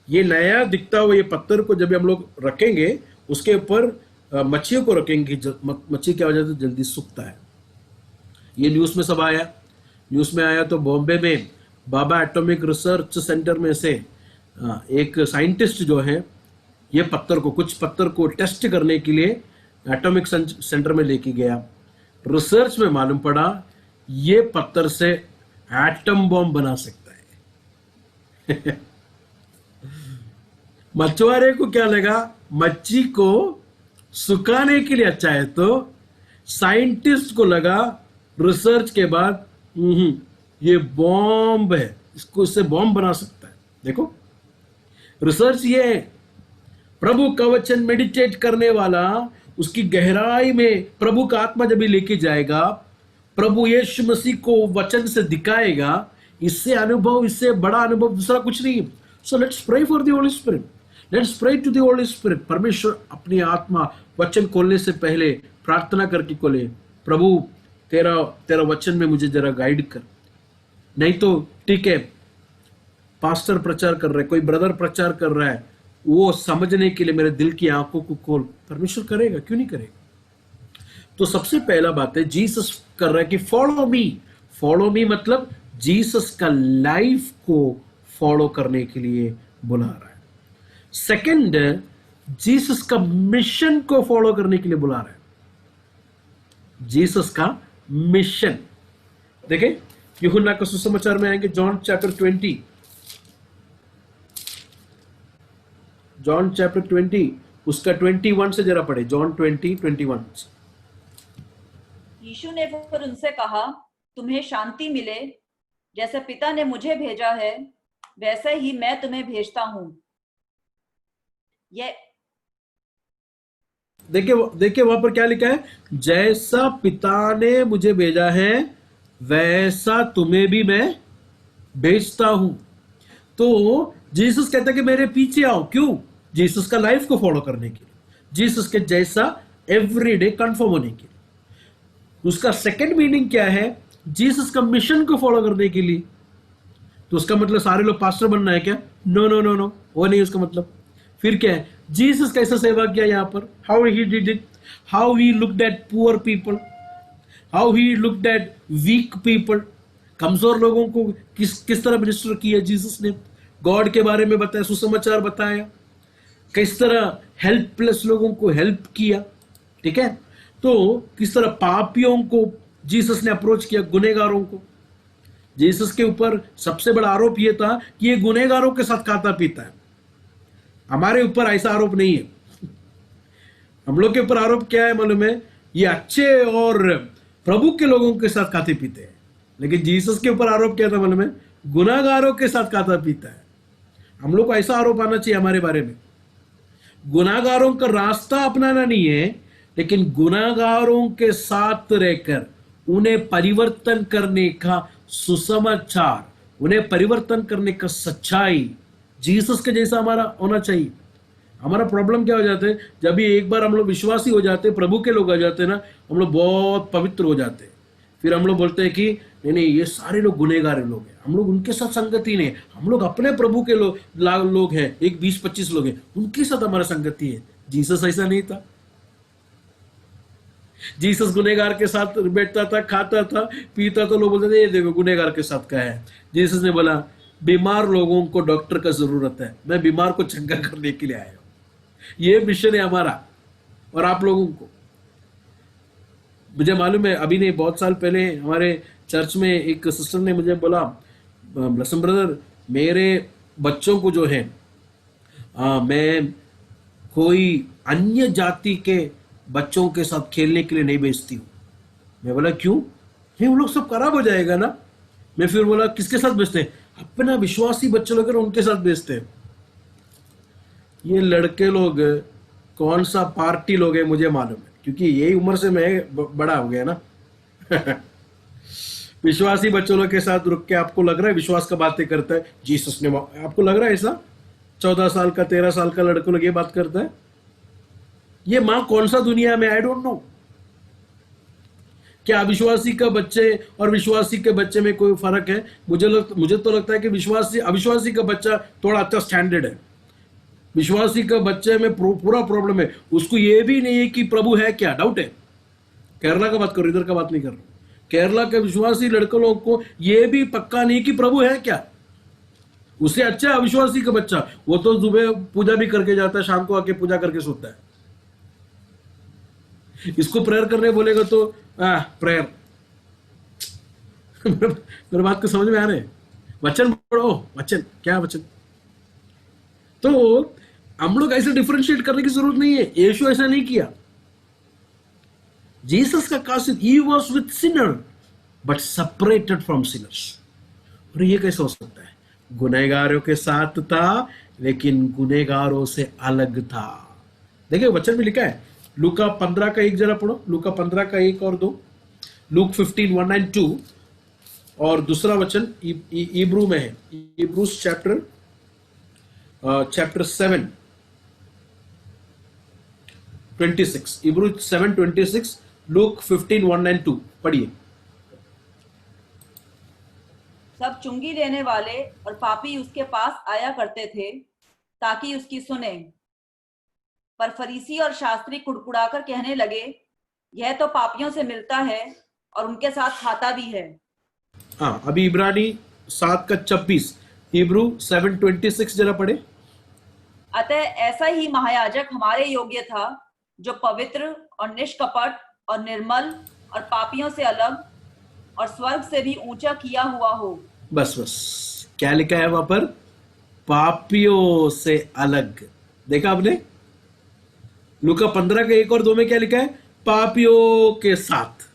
ये नया दिखता हुआ ये पत्थर को जब हम लोग रखेंगे, उसके ऊपर मच्छियों को रखेंगे, मच्छी क्या वजह से जल्दी सूखता है। ये न्यूज़ में सब आया। न्यूज़ में आया तो बॉम्बे में बाबा एटॉमिक रिसर्च सेंटर में से एक साइंटिस्ट जो है, ये कुछ पत्थर को टेस्ट करने के लिए एटॉमिक सेंटर में लेके गया। रिसर्च में मालूम पड़ा ये पत्थर से एटम बॉम्ब बना सकता है। मछुआरे को क्या लगा, मच्छी को सुखाने के लिए अच्छा है, तो साइंटिस्ट को लगा रिसर्च के बाद ये बॉम्ब है, इससे बॉम्ब बना सकता है। देखो, रिसर्च ये है। प्रभु का वचन मेडिटेट करने वाला उसकी गहराई में प्रभु का आत्मा जब भी लेके जाएगा, प्रभु यीशु मसीह को वचन से दिखाएगा। इससे अनुभव, इससे बड़ा अनुभव दूसरा कुछ नहीं है। So let's pray for the Holi spirit, let's pray to the Holi spirit. परमेश्वर अपनी आत्मा वचन खोलने से पहले प्रार्थना करके खोले, प्रभु तेरा वचन में मुझे जरा गाइड कर। नहीं तो ठीक है, पास्टर प्रचार कर रहा है, कोई ब्रदर प्रचार कर रहा है, वो समझने के लिए मेरे दिल की आंखों को खोल। परमेश्वर करेगा, क्यों नहीं करेगा। तो सबसे पहला बात है, जीसस कर रहा है कि फॉलो मी। फॉलो मी मतलब जीसस का लाइफ को फॉलो करने के लिए बुला रहा है। सेकंड, जीसस का मिशन को फॉलो करने के लिए बुला रहा है। जीसस का मिशन देखें, यूहन्ना का सुसमाचार में आएंगे, जॉन चैप्टर 20, जॉन चैप्टर 20 उसका 21 से जरा पढ़े। जॉन 20:21। यीशु ने फिर उनसे कहा, तुम्हें शांति मिले। जैसे पिता ने मुझे भेजा है, वैसे ही मैं तुम्हें भेजता हूं। ये देखिए वहां पर क्या लिखा है, जैसा पिता ने मुझे भेजा है वैसा तुम्हें भी मैं भेजता हूं। तो जीसस कहता है कि मेरे पीछे आओ। क्यों? जीसस का लाइफ को फॉलो करने के लिए। जीसस के जैसा एवरीडे कंफर्म होने के लिए। उसका सेकंड मीनिंग क्या है? जीसस का मिशन को फॉलो करने के लिए। तो उसका मतलब सारे लोग पास्टर बनना है क्या? नो नो नो नो, वो नहीं उसका मतलब। फिर क्या है? जीसस कैसा सेवा किया यहां पर? How he did it, how he looked at poor people, how he looked at weak people, कमजोर लोगों को किस तरह मिनिस्टर किया जीसस ने, गॉड के बारे में बताया, सुसमाचार बताया, किस तरह हेल्पलेस लोगों को हेल्प किया। ठीक है, तो किस तरह पापियों को जीसस ने अप्रोच किया, गुनहगारों को। जीसस के ऊपर सबसे बड़ा आरोप यह था कि ये गुनहगारों के साथ खाता पीता है। हमारे ऊपर ऐसा आरोप नहीं है। हम लोग के ऊपर आरोप क्या है मालूम है? ये अच्छे और प्रभु के लोगों के साथ खाते पीते हैं। लेकिन जीसस के ऊपर आरोप क्या था मालूम है? गुनाहगारों के साथ खाता पीता है। हम लोग को ऐसा आरोप आना चाहिए हमारे बारे में। गुनाहगारों का रास्ता अपनाना नहीं है, लेकिन गुनाहगारों के साथ रहकर उन्हें परिवर्तन करने का सुसमाचार, उन्हें परिवर्तन करने का सच्चाई जीसस के जैसा हमारा होना चाहिए। हमारा प्रॉब्लम क्या हो जाता है? जब भी एक बार हम लोग विश्वासी हो जाते हैं, प्रभु के लोग आ जाते हैं ना, हम लोग बहुत पवित्र हो जाते हैं। फिर हम लोग बोलते हैं कि नहीं नहीं, ये सारे लोग गुनहगार लोग हैं, हम लोग उनके साथ संगति नहीं, हम लोग अपने प्रभु के लोग हैं, एक 20-25 लोग हैं, उनके साथ हमारा संगति है। जीसस ऐसा नहीं था। जीसस गुनहगार के साथ बैठता था, खाता था, पीता था। लोग बोलते थे ये देखो गुनहगार के साथ क्या है। जीसस ने बोला बीमार लोगों को डॉक्टर का जरूरत है, मैं बीमार को चंगा करने के लिए आया हूं। ये मिशन है हमारा और आप लोगों को। मुझे मालूम है, अभी नहीं, बहुत साल पहले हमारे चर्च में एक सिस्टर ने मुझे बोला, ब्लसम ब्रदर, मेरे बच्चों को जो है मैं कोई अन्य जाति के बच्चों के साथ खेलने के लिए नहीं भेजती हूँ। मैं बोला क्यों? नहीं, वो लोग सब खराब हो जाएगा ना। मैं फिर बोला किसके साथ भेजते हैं? अपना विश्वासी बच्चे लोग उनके साथ भेजते हैं। ये लड़के लोग कौन सा पार्टी लोग हैं मुझे मालूम है, क्योंकि यही उम्र से मैं बड़ा हो गया ना। विश्वासी बच्चों लोग के साथ रुक के आपको लग रहा है विश्वास का बातें करता है जीसस ने, आपको लग रहा है ऐसा? 14 साल का 13 साल का लड़का लोग ये बात करता है। ये मां कौन सा दुनिया में? I don't know. क्या अविश्वासी का बच्चे और विश्वासी के बच्चे में कोई फर्क है? मुझे तो लगता है कि अविश्वासी का बच्चा थोड़ा अच्छा स्टैंडर्ड है। विश्वासी का बच्चे में पूरा प्रॉब्लम है, उसको ये भी नहीं है कि प्रभु है क्या, डाउट है। केरला का बात करो, इधर का बात नहीं कर रहा। केरला के विश्वासी लड़कों लोग को ये भी पक्का नहीं कि प्रभु है क्या। उससे अच्छा अविश्वासी का बच्चा, वो तो सुबह पूजा भी करके जाता है, शाम को आके पूजा करके सोता है। इसको प्रेयर करने बोलेगा तो प्रेयर। मेरे बात को समझ में आ रहे? वचन पढ़ो, वचन क्या वचन। तो हम लोग ऐसे डिफरेंशिएट करने की जरूरत नहीं है। यीशु ऐसा नहीं किया। जीसस का caste, he was with sinner but separated from sinners. और ये कैसे हो सकता है? गुनहगारों के साथ था लेकिन गुनहगारों से अलग था। देखिए वचन में लिखा है, लूका 15 का 1 जरा पढ़ो, लूका 15 का 1 और 2, लूक 15:1 and 2, और दूसरा वचन इब्रू में है, इब्रूस चैप्टर 7:26, इब्रू 7:26, लूक 15:1 and 2 पढ़िए। सब चुंगी लेने वाले और पापी उसके पास आया करते थे ताकि उसकी सुने, पर फरीसी और शास्त्री कुड़कुड़ाकर कहने लगे, यह तो पापियों से मिलता है और उनके साथ खाता भी है। हाँ, अभी इब्रानी 7:26, हिब्रू 7:26 जरा पढ़े। अतः ऐसा ही महायाजक हमारे योग्य था, जो पवित्र और निष्कपट और निर्मल और पापियों से अलग और स्वर्ग से भी ऊंचा किया हुआ हो। बस क्या लिखा है वहां पर? पापियों से अलग। देखा आपने? लूका 15 के 1 और 2 में क्या लिखा है? पापियों के साथ।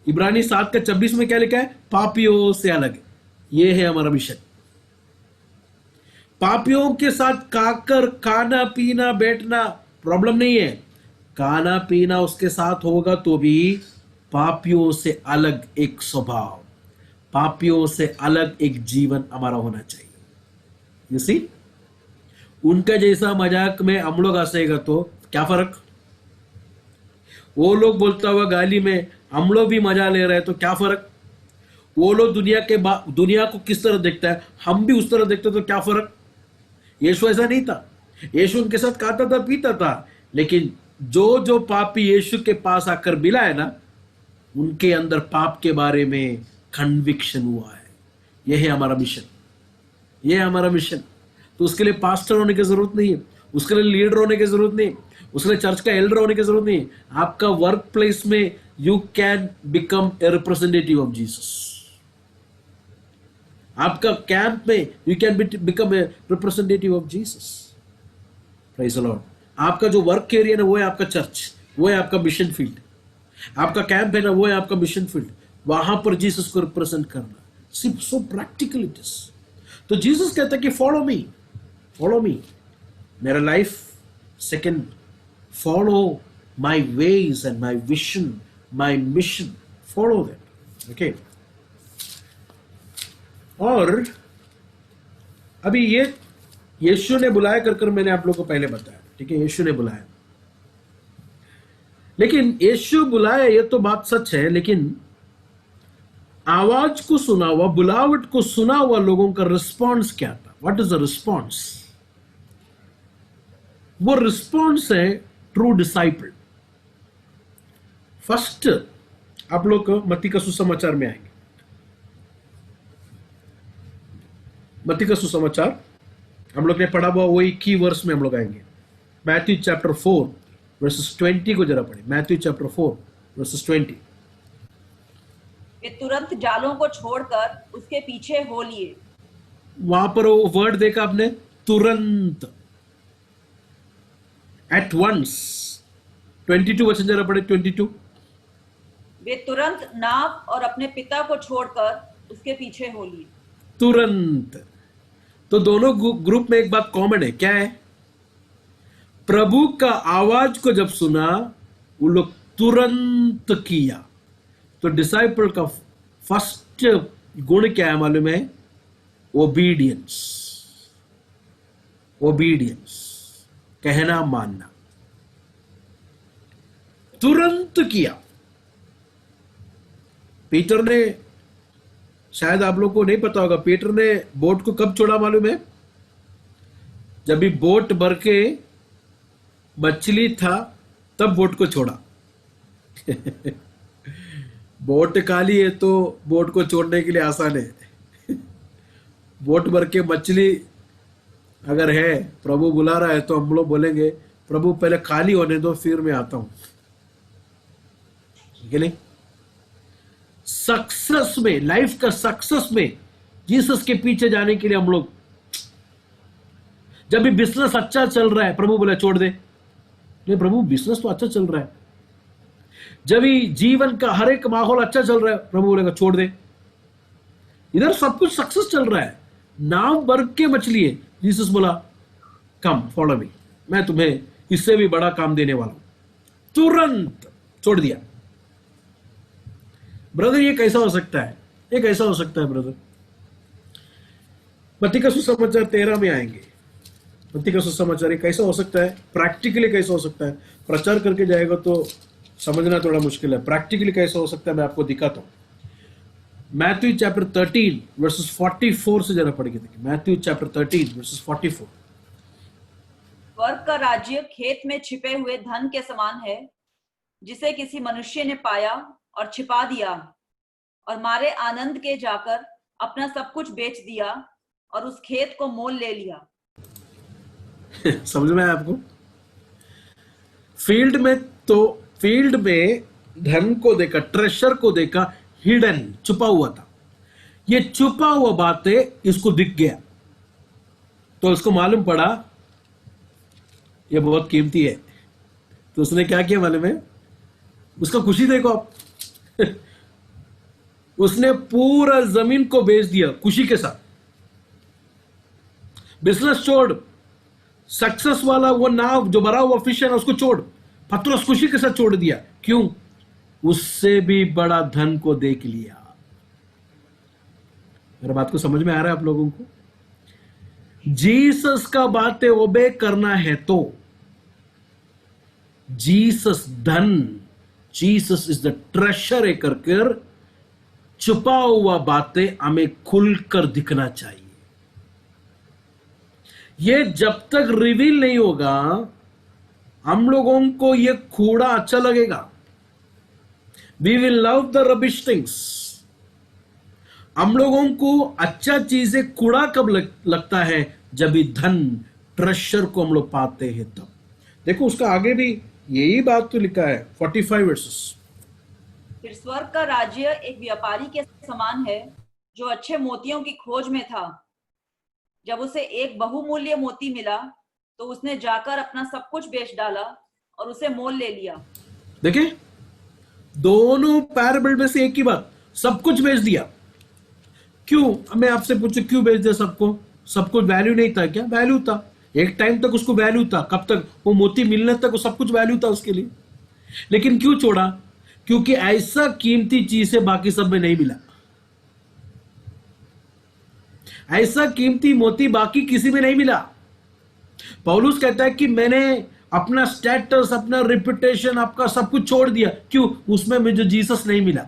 इब्रानी 7:26 में क्या लिखा है? पापियों से अलग। ये है हमारा मिशन। पापियों के साथ खाकर खाना पीना बैठना प्रॉब्लम नहीं है। खाना पीना उसके साथ होगा तो भी पापियों से अलग एक स्वभाव, पापियों से अलग एक जीवन हमारा होना चाहिए। यू सी, उनका जैसा मजाक में हम लोग हंसेगा तो क्या फर्क? वो लोग बोलता हुआ गाली में हम लोग भी मजा ले रहे हैं, तो क्या फर्क? वो लोग दुनिया को किस तरह देखता है, हम भी उस तरह देखते हैं, तो क्या फर्क? यीशु ऐसा नहीं था। यीशु उनके साथ खाता था, पीता था, लेकिन जो जो पापी यीशु के पास आकर मिला है ना, उनके अंदर पाप के बारे में कन्विक्शन हुआ है। यह है हमारा मिशन, यह है हमारा मिशन। तो उसके लिए पास्टर होने की जरूरत नहीं है, उसके लिए लीडर होने की जरूरत नहीं, उसके लिए चर्च का एल्डर होने की जरूरत नहीं। आपका वर्क प्लेस में you can become a representative of Jesus. आपका कैंप में you can become a representative of Jesus. Praise the Lord. आपका जो वर्क एरिया है वो है आपका चर्च, वो है आपका मिशन फील्ड। आपका कैंप है ना, वो है आपका मिशन फील्ड। वहां पर जीसस को रिप्रेजेंट करना, सिर्फ सो प्रैक्टिकल इट इज। तो जीसस कहता है कि फॉलो मी, फॉलो मी। मेरा life second, follow my ways and my vision, my mission, follow that. Okay. और अभी ये यीशु ने बुलाया कर मैंने आप लोगों को पहले बताया, ठीक है, यीशु ने बुलाया। लेकिन यीशु बुलाया ये तो बात सच है, लेकिन आवाज को सुना हुआ, बुलावट को सुना हुआ लोगों का रिस्पॉन्स क्या था? What is the response? वो रिस्पॉन्स है ट्रू डिसाइपल। फर्स्ट आप लोग मत्ती का सुसमाचार में आएंगे। मत्ती का सुसमाचार हम लोग ने पढ़ा हुआ वही की वर्स में हम लोग आएंगे। मैथ्यू चैप्टर 4 वर्सेस 20 को जरा पढ़े। Matthew chapter 4 versus 20। वे तुरंत जालों को छोड़कर उसके पीछे हो लिए। वहां पर वो वर्ड देखा आपने, तुरंत, एट वंस। 22 वचन जरा पढ़े, 22। वे तुरंत नाव और अपने पिता को छोड़कर उसके पीछे हो लिए। तुरंत। तो दोनों ग्रुप में एक बात कॉमन है, क्या है? प्रभु का आवाज को जब सुना वो लोग तुरंत किया। तो डिसाइपल का फर्स्ट गुण क्या है मालूम है? ओबीडियंस। ओबीडियंस, कहना मानना। तुरंत किया। पीटर ने, शायद आप लोग को नहीं पता होगा, पीटर ने बोट को कब छोड़ा मालूम है? जब भी बोट भर के मछली था तब बोट को छोड़ा। बोट खाली है तो बोट को छोड़ने के लिए आसान है। बोट भर के मछली अगर है, प्रभु बुला रहा है, तो हम लोग बोलेंगे प्रभु पहले खाली होने दो, फिर मैं आता हूं, ठीक है नहीं? सक्सेस में, लाइफ का सक्सेस में जीसस के पीछे जाने के लिए हम लोग, जब भी बिजनेस अच्छा चल रहा है प्रभु बोला छोड़ दे, नहीं प्रभु बिजनेस तो अच्छा चल रहा है। जब भी जीवन का हर एक माहौल अच्छा चल रहा है प्रभु बोलेगा छोड़ दे। इधर सब कुछ सक्सेस चल रहा है, नाव भर के मछली है, जीसस बोला कम फॉलो मी, मैं तुम्हें इससे भी बड़ा काम देने वाला हूं। तुरंत छोड़ दिया। ब्रदर ये कैसा हो सकता है? ये कैसा हो सकता है ब्रदर? मत्ती का सुसमाचार 13 में आएंगे। मत्ती का सुसमाचार कैसा हो सकता है? प्रैक्टिकली कैसा हो सकता है? प्रचार करके जाएगा तो समझना थोड़ा मुश्किल है। प्रैक्टिकली कैसा हो सकता है मैं आपको दिखाता हूं। मैथ्यू चैप्टर 13 वर्सेस 44 से जरा पढ़ के देखिए। Matthew chapter 13 versus 44। स्वर्ग का राज्य खेत में छिपे हुए धन के समान है, जिसे किसी मनुष्य ने पाया और छिपा दिया, और मारे आनंद के जाकर अपना सब कुछ बेच दिया और उस खेत को मोल ले लिया। समझ में आया आपको? फील्ड में धन को देखा, ट्रेशर को देखा, हिडन, छुपा हुआ था। ये छुपा हुआ बातें इसको दिख गया, तो उसको मालूम पड़ा ये बहुत कीमती है। तो उसने क्या किया मालूम है? उसका खुशी देखो आप। उसने पूरा जमीन को बेच दिया खुशी के साथ। बिजनेस छोड़, सक्सेस वाला वो नाव जो भरा हुआ फिश है ना उसको छोड़, पतरस खुशी के साथ छोड़ दिया। क्यों? उससे भी बड़ा धन को देख लिया। मेरा बात को समझ में आ रहा है आप लोगों को? जीसस का बातें ओबे करना है तो जीसस धन, जीसस इज द ट्रेशर है कर छुपा हुआ बातें हमें खुलकर दिखना चाहिए। ये जब तक रिवील नहीं होगा हम लोगों को ये कूड़ा अच्छा लगेगा। We will love the rubbish things. हम लोगों को अच्छा चीजें कूड़ा कब लगता है? जब भी धन ट्रेशर को हम लोग पाते हैं तब। देखो उसका आगे भी यही बात तो लिखा है 45 वर्सेस। फिर स्वर्ग का राज्य एक व्यापारी के समान है जो अच्छे मोतियों की खोज में था। जब उसे एक बहुमूल्य मोती मिला तो उसने जाकर अपना सब कुछ बेच डाला और उसे मोल ले लिया। देखिए दोनों पैराबल में से एक ही बात, सब कुछ बेच दिया। क्यों? मैं आपसे पूछूं क्यों बेच दिया सबको? सब कुछ वैल्यू नहीं था क्या? वैल्यू था। एक टाइम तक उसको वैल्यू था। कब तक? वो मोती मिलने तक वो सब कुछ वैल्यू था उसके लिए। लेकिन क्यों छोड़ा? क्योंकि ऐसा कीमती चीज है बाकी सब में नहीं मिला। ऐसा कीमती मोती बाकी किसी में नहीं मिला। पौलुस कहता है कि मैंने अपना स्टेटस, अपना रिपुटेशन, आपका सब कुछ छोड़ दिया। क्यों? उसमें मुझे जीसस नहीं मिला।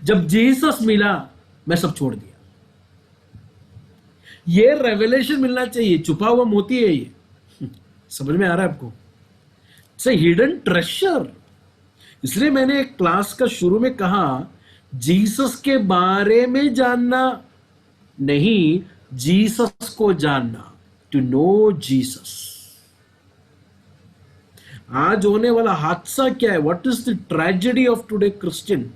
जब जीसस मिला मैं सब छोड़ दिया। ये रेवलेशन मिलना चाहिए। छुपा हुआ मोती है ये। समझ में आ रहा है आपको? It's a hidden treasure. इसलिए मैंने क्लास का शुरू में कहा जीसस के बारे में जानना नहीं, जीसस को जानना, टू नो जीसस। आज होने वाला हादसा क्या है? What is the tragedy of today Christian?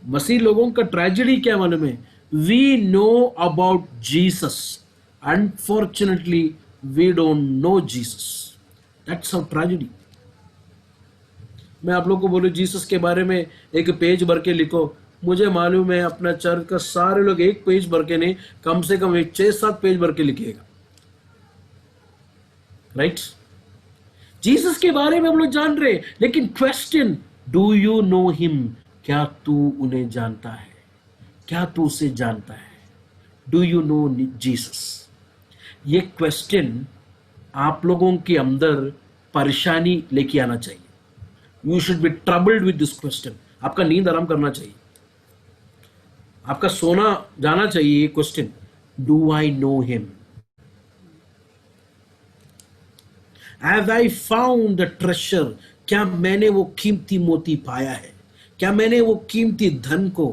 मसीह लोगों का ट्रेजेडी क्या मालूम है? We know about Jesus, unfortunately we don't know Jesus. That's our tragedy. मैं आप लोगों को बोलूं जीसस के बारे में एक पेज भर के लिखो, मुझे मालूम है अपना चर्च का सारे लोग एक पेज भर के नहीं, कम से कम 6-7 पेज भर के लिखिएगा। राइट? जीसस के बारे में हम लोग जान रहे हैं, लेकिन question, do you know him? क्या तू उन्हें जानता है? क्या तू उसे जानता है? Do you know Jesus? ये क्वेश्चन आप लोगों के अंदर परेशानी लेके आना चाहिए। You should be troubled with this question. आपका नींद आराम करना चाहिए, आपका सोना जाना चाहिए। Question, do I know him? Have I found the treasure? क्या मैंने वो कीमती मोती पाया है? क्या मैंने वो कीमती धन को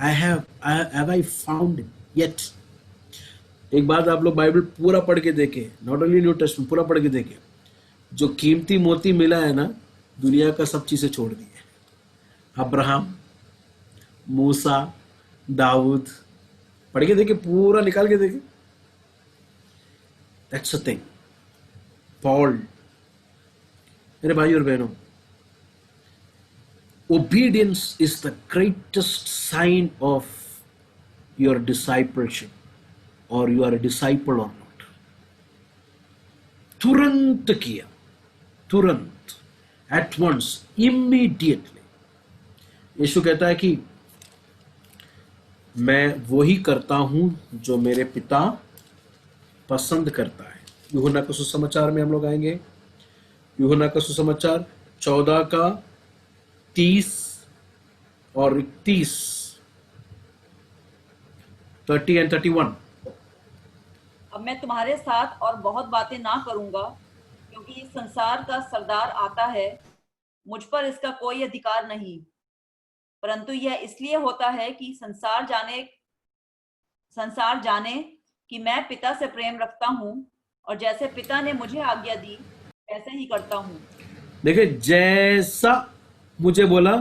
have I found it yet? एक बात आप लोग बाइबल पूरा पढ़ के देखें, नॉट ओनली न्यू टेस्टमेंट, पूरा पढ़ के देखें। जो कीमती मोती मिला है ना, दुनिया का सब चीजें छोड़ दी है। अब्राहम, मूसा, दाऊद, पढ़ के देखें, पूरा निकाल के देखें। That's a thing. पॉल, मेरे भाई और बहनों, obedience is the greatest sign of your discipleship, और यू आर अ डिसाइपल और नॉट। तुरंत किया, तुरंत, एट वंस, इमीडिएटली। यीशु कहता है कि मैं वही करता हूं जो मेरे पिता पसंद करता है। यूहन्ना का सुसमाचार में हम लोग आएंगे। यूहन्ना का सुसमाचार 14 का 30 और 31, 30 एंड 31। अब मैं तुम्हारे साथ और बहुत बातें ना करूंगा, क्योंकि इस संसार का सरदार आता है। मुझ पर इसका कोई अधिकार नहीं, परंतु यह इसलिए होता है कि संसार जाने कि मैं पिता से प्रेम रखता हूं, और जैसे पिता ने मुझे आज्ञा दी वैसे ही करता हूं। देखिए, जैसा मुझे बोला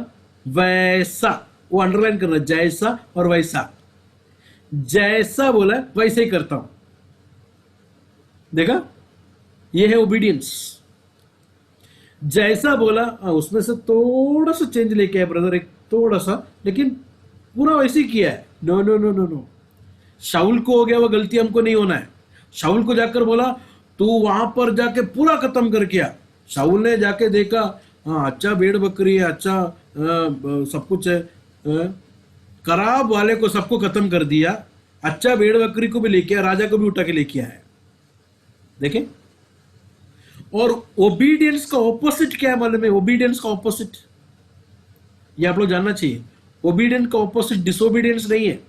वैसा, वो अंडरलाइन करना, जैसा और वैसा। जैसा बोला वैसे ही करता हूं। देखा, ये है ओबीडियंस। जैसा बोला उसमें से थोड़ा सा चेंज लेके आए ब्रदर, एक थोड़ा सा, लेकिन पूरा वैसे ही किया है। No no no no no. शाऊल को हो गया वो गलती, हमको नहीं होना है। शाऊल को जाकर बोला तू वहां पर जाके पूरा खत्म करके आ। शाऊल ने जाके देखा, हाँ अच्छा भेड़ बकरी है, अच्छा सब कुछ है, कराब वाले को सबको खत्म कर दिया, अच्छा भेड़ बकरी को भी लेके आया, राजा को भी उठा के लेके आया। देखें, और ओबीडियंस का ऑपोजिट क्या है मालूम है? ओबीडियंस का ऑपोजिट ये आप लोग जानना चाहिए। ओबीडियंस का ऑपोजिट डिसोबीडियंस नहीं है।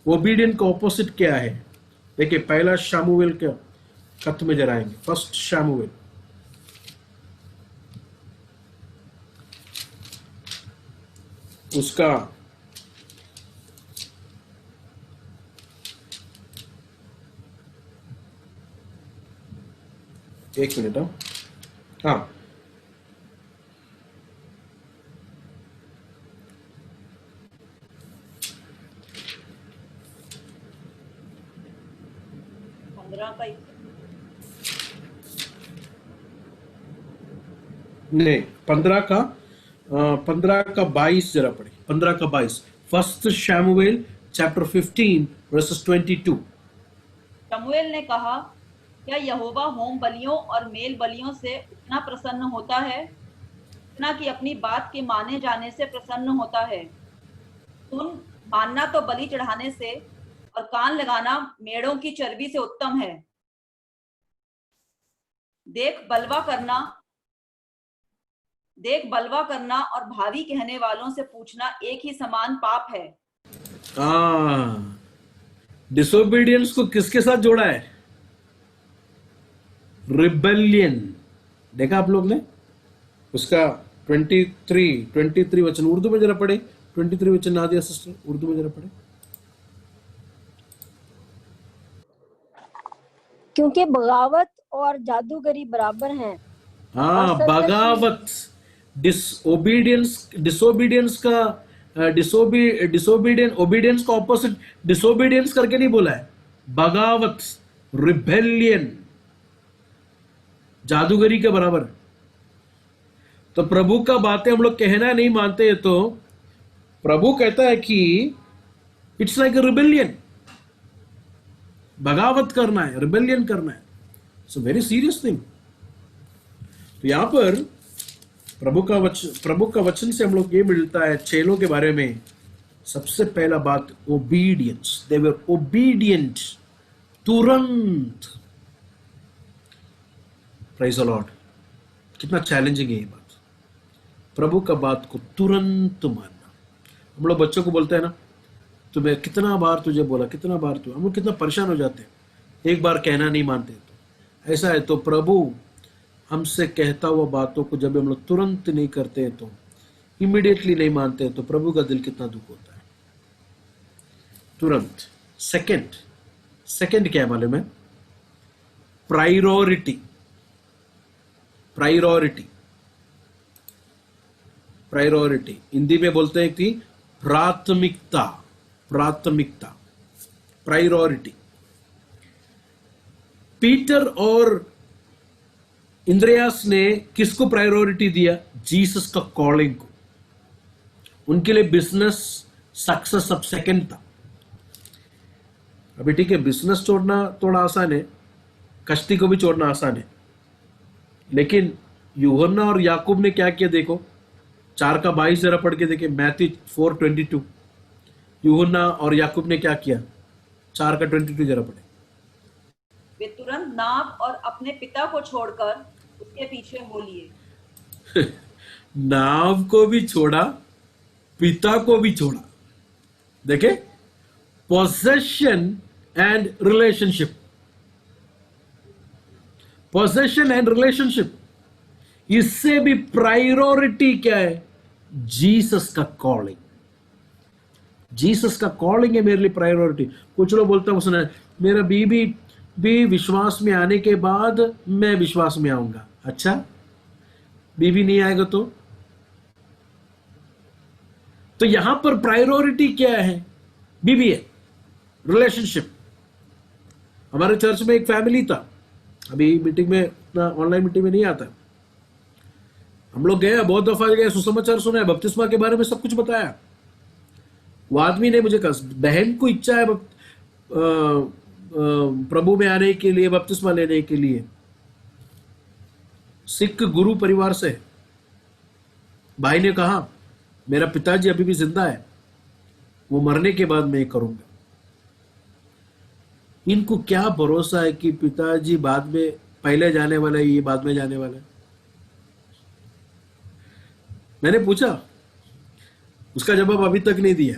ओबीडियंस का ऑपोजिट क्या है? देखिए, पहला शामुएल के खत में जरा आएंगे, फर्स्ट शामुएल, उसका एक मिनट। हाँ, 15 का नहीं, 15 का 22 जरा पढ़े, 15 का 22, फर्स्ट शैमुएल चैप्टर 15 वर्सेस 22। शमूएल ने कहा, क्या यहोवा होम बलियों और मेल बलियों से उतना प्रसन्न होता है जितना कि अपनी बात के माने जाने से प्रसन्न होता है? सुन, मानना तो बलि चढ़ाने से और कान लगाना मेढ़ों की चर्बी से उत्तम है। देख बलवा करना और भावी कहने वालों से पूछना एक ही समान पाप है। डिसोबीडियंस को किसके साथ जोड़ा है? रिबेलियन। देखा आप लोग ने उसका 23 वचन उर्दू में जरा पढ़े। 23 वचन नादिया सिस्टर उर्दू में जरा पढ़े। क्योंकि बगावत और जादूगरी बराबर हैं। हाँ, बगावत, डिसोबीडियंस का ओबीडियंस का ऑपोजिट डिसोबीडियंस करके नहीं बोला है, बगावत, रिबेलियन, जादूगरी के बराबर। तो प्रभु का बातें हम लोग कहना नहीं मानते, तो प्रभु कहता है कि इट्स लाइक ए रिबेलियन, बगावत करना है, रिबेलियन करना है। It's a very serious thing. तो यहां पर प्रभु का वचन से हम लोग ये मिलता है चेलों के बारे में। सबसे पहला बात, ओबीडियंस। दे वर ओबीडियंट, तुरंत। Praise the Lord. कितना चैलेंजिंग है ये बात, प्रभु का बात को तुरंत मानना। हम लोग बच्चों को बोलते हैं ना, तुम्हें कितना बार तुझे बोला, कितना बार तू, हम लोग कितना परेशान हो जाते हैं, एक बार कहना नहीं मानते। तो ऐसा है, तो प्रभु हमसे कहता हुआ बातों को जब हम लोग तुरंत नहीं करते हैं, तो इमीडिएटली नहीं मानते हैं, तो प्रभु का दिल कितना दुख होता है। तुरंत। सेकंड क्या है मालूम है? प्रायोरिटी। हिंदी में बोलते हैं कि प्राथमिकता। प्रायोरिटी। पीटर और इंद्रियास ने किसको प्रायोरिटी दिया? जीसस का कॉलिंग को। उनके लिए बिजनेस सक्सेस सब सेकंड था। अभी ठीक है, बिजनेस छोड़ना थोड़ा आसान है, कश्ती को भी छोड़ना आसान है, लेकिन यूहन्ना और याकूब ने क्या किया देखो। 4 का 22 जरा पढ़ के देखे, मैथ्यू 4:22। यूहन्ना और याकूब ने क्या किया? 4 का 22 जरा पढ़े। वे तुरंत नाव और अपने पिता को छोड़कर उसके पीछे हो लिए। नाव को भी छोड़ा, पिता को भी छोड़ा। देखे, पोजेशन एंड रिलेशनशिप। इससे भी प्रायोरिटी क्या है? जीसस का कॉलिंग। जीसस का कॉलिंग है मेरे लिए प्रायोरिटी। कुछ लोग बोलते हैं, उसने मेरा बीबी भी विश्वास में आने के बाद मैं विश्वास में आऊंगा। अच्छा, बीबी नहीं आएगा तो यहां पर प्रायोरिटी क्या है? बीबी है, रिलेशनशिप। हमारे चर्च में एक फैमिली था, अभी मीटिंग में, ऑनलाइन मीटिंग में नहीं आता, हम लोग गए, बहुत दफा गए, सुसमाचार सुना, बपतिस्मा के बारे में सब कुछ बताया। वो आदमी ने मुझे कहा, बहन को इच्छा है प्रभु में आने के लिए, बपतिस्मा लेने के लिए, सिख गुरु परिवार से। भाई ने कहा, मेरा पिताजी अभी भी जिंदा है, वो मरने के बाद मैं करूंगा। इनको क्या भरोसा है कि पिताजी बाद में पहले जाने वाला है, ये बाद में जाने वाला है। मैंने पूछा, उसका जवाब अभी तक नहीं दिया।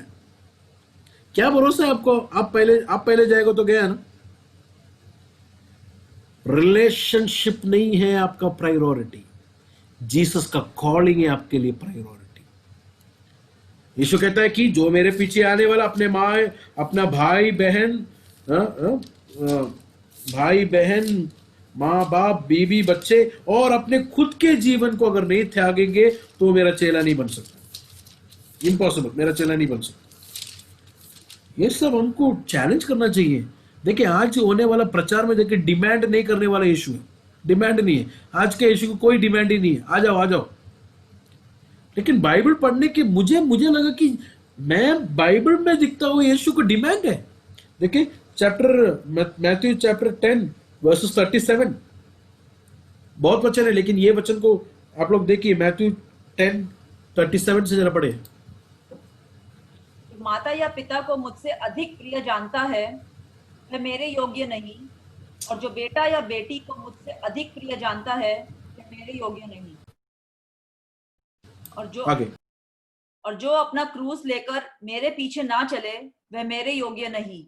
क्या भरोसा है आपको? आप पहले जाएगा तो गया ना। रिलेशनशिप नहीं है आपका प्रायोरिटी, जीसस का कॉलिंग है आपके लिए प्रायोरिटी। यीशु कहता है कि जो मेरे पीछे आने वाला अपने माँ, अपना भाई बहन, माँ बाप, बीवी, बच्चे और अपने खुद के जीवन को अगर नहीं त्यागेंगे तो मेरा चेला नहीं बन सकता। इम्पॉसिबल, मेरा चेला नहीं बन सकता। ये सब हमको चैलेंज करना चाहिए। देखिए आज होने वाला प्रचार में देखिए डिमांड नहीं करने वाला यीशु है, डिमांड नहीं है। आज के यीशु को कोई डिमांड ही नहीं है, आ जाओ आ जाओ। लेकिन बाइबल पढ़ने के मुझे लगा कि मैं बाइबल में दिखता हूं यीशु को डिमांड है। देखिए मैथ्यू चैप्टर 10 वर्सेस 37, बहुत वचन है लेकिन ये वचन को आप लोग देखिए, मैथ्यू 10:37 से जरा पढ़े। माता या पिता को मुझसे अधिक प्रिय जानता है वह मेरे योग्य नहीं, और जो बेटा या बेटी को मुझसे अधिक प्रिय जानता है वह मेरे योग्य नहीं। आगे, और जो अपना क्रूस लेकर मेरे पीछे ना चले वह मेरे योग्य नहीं।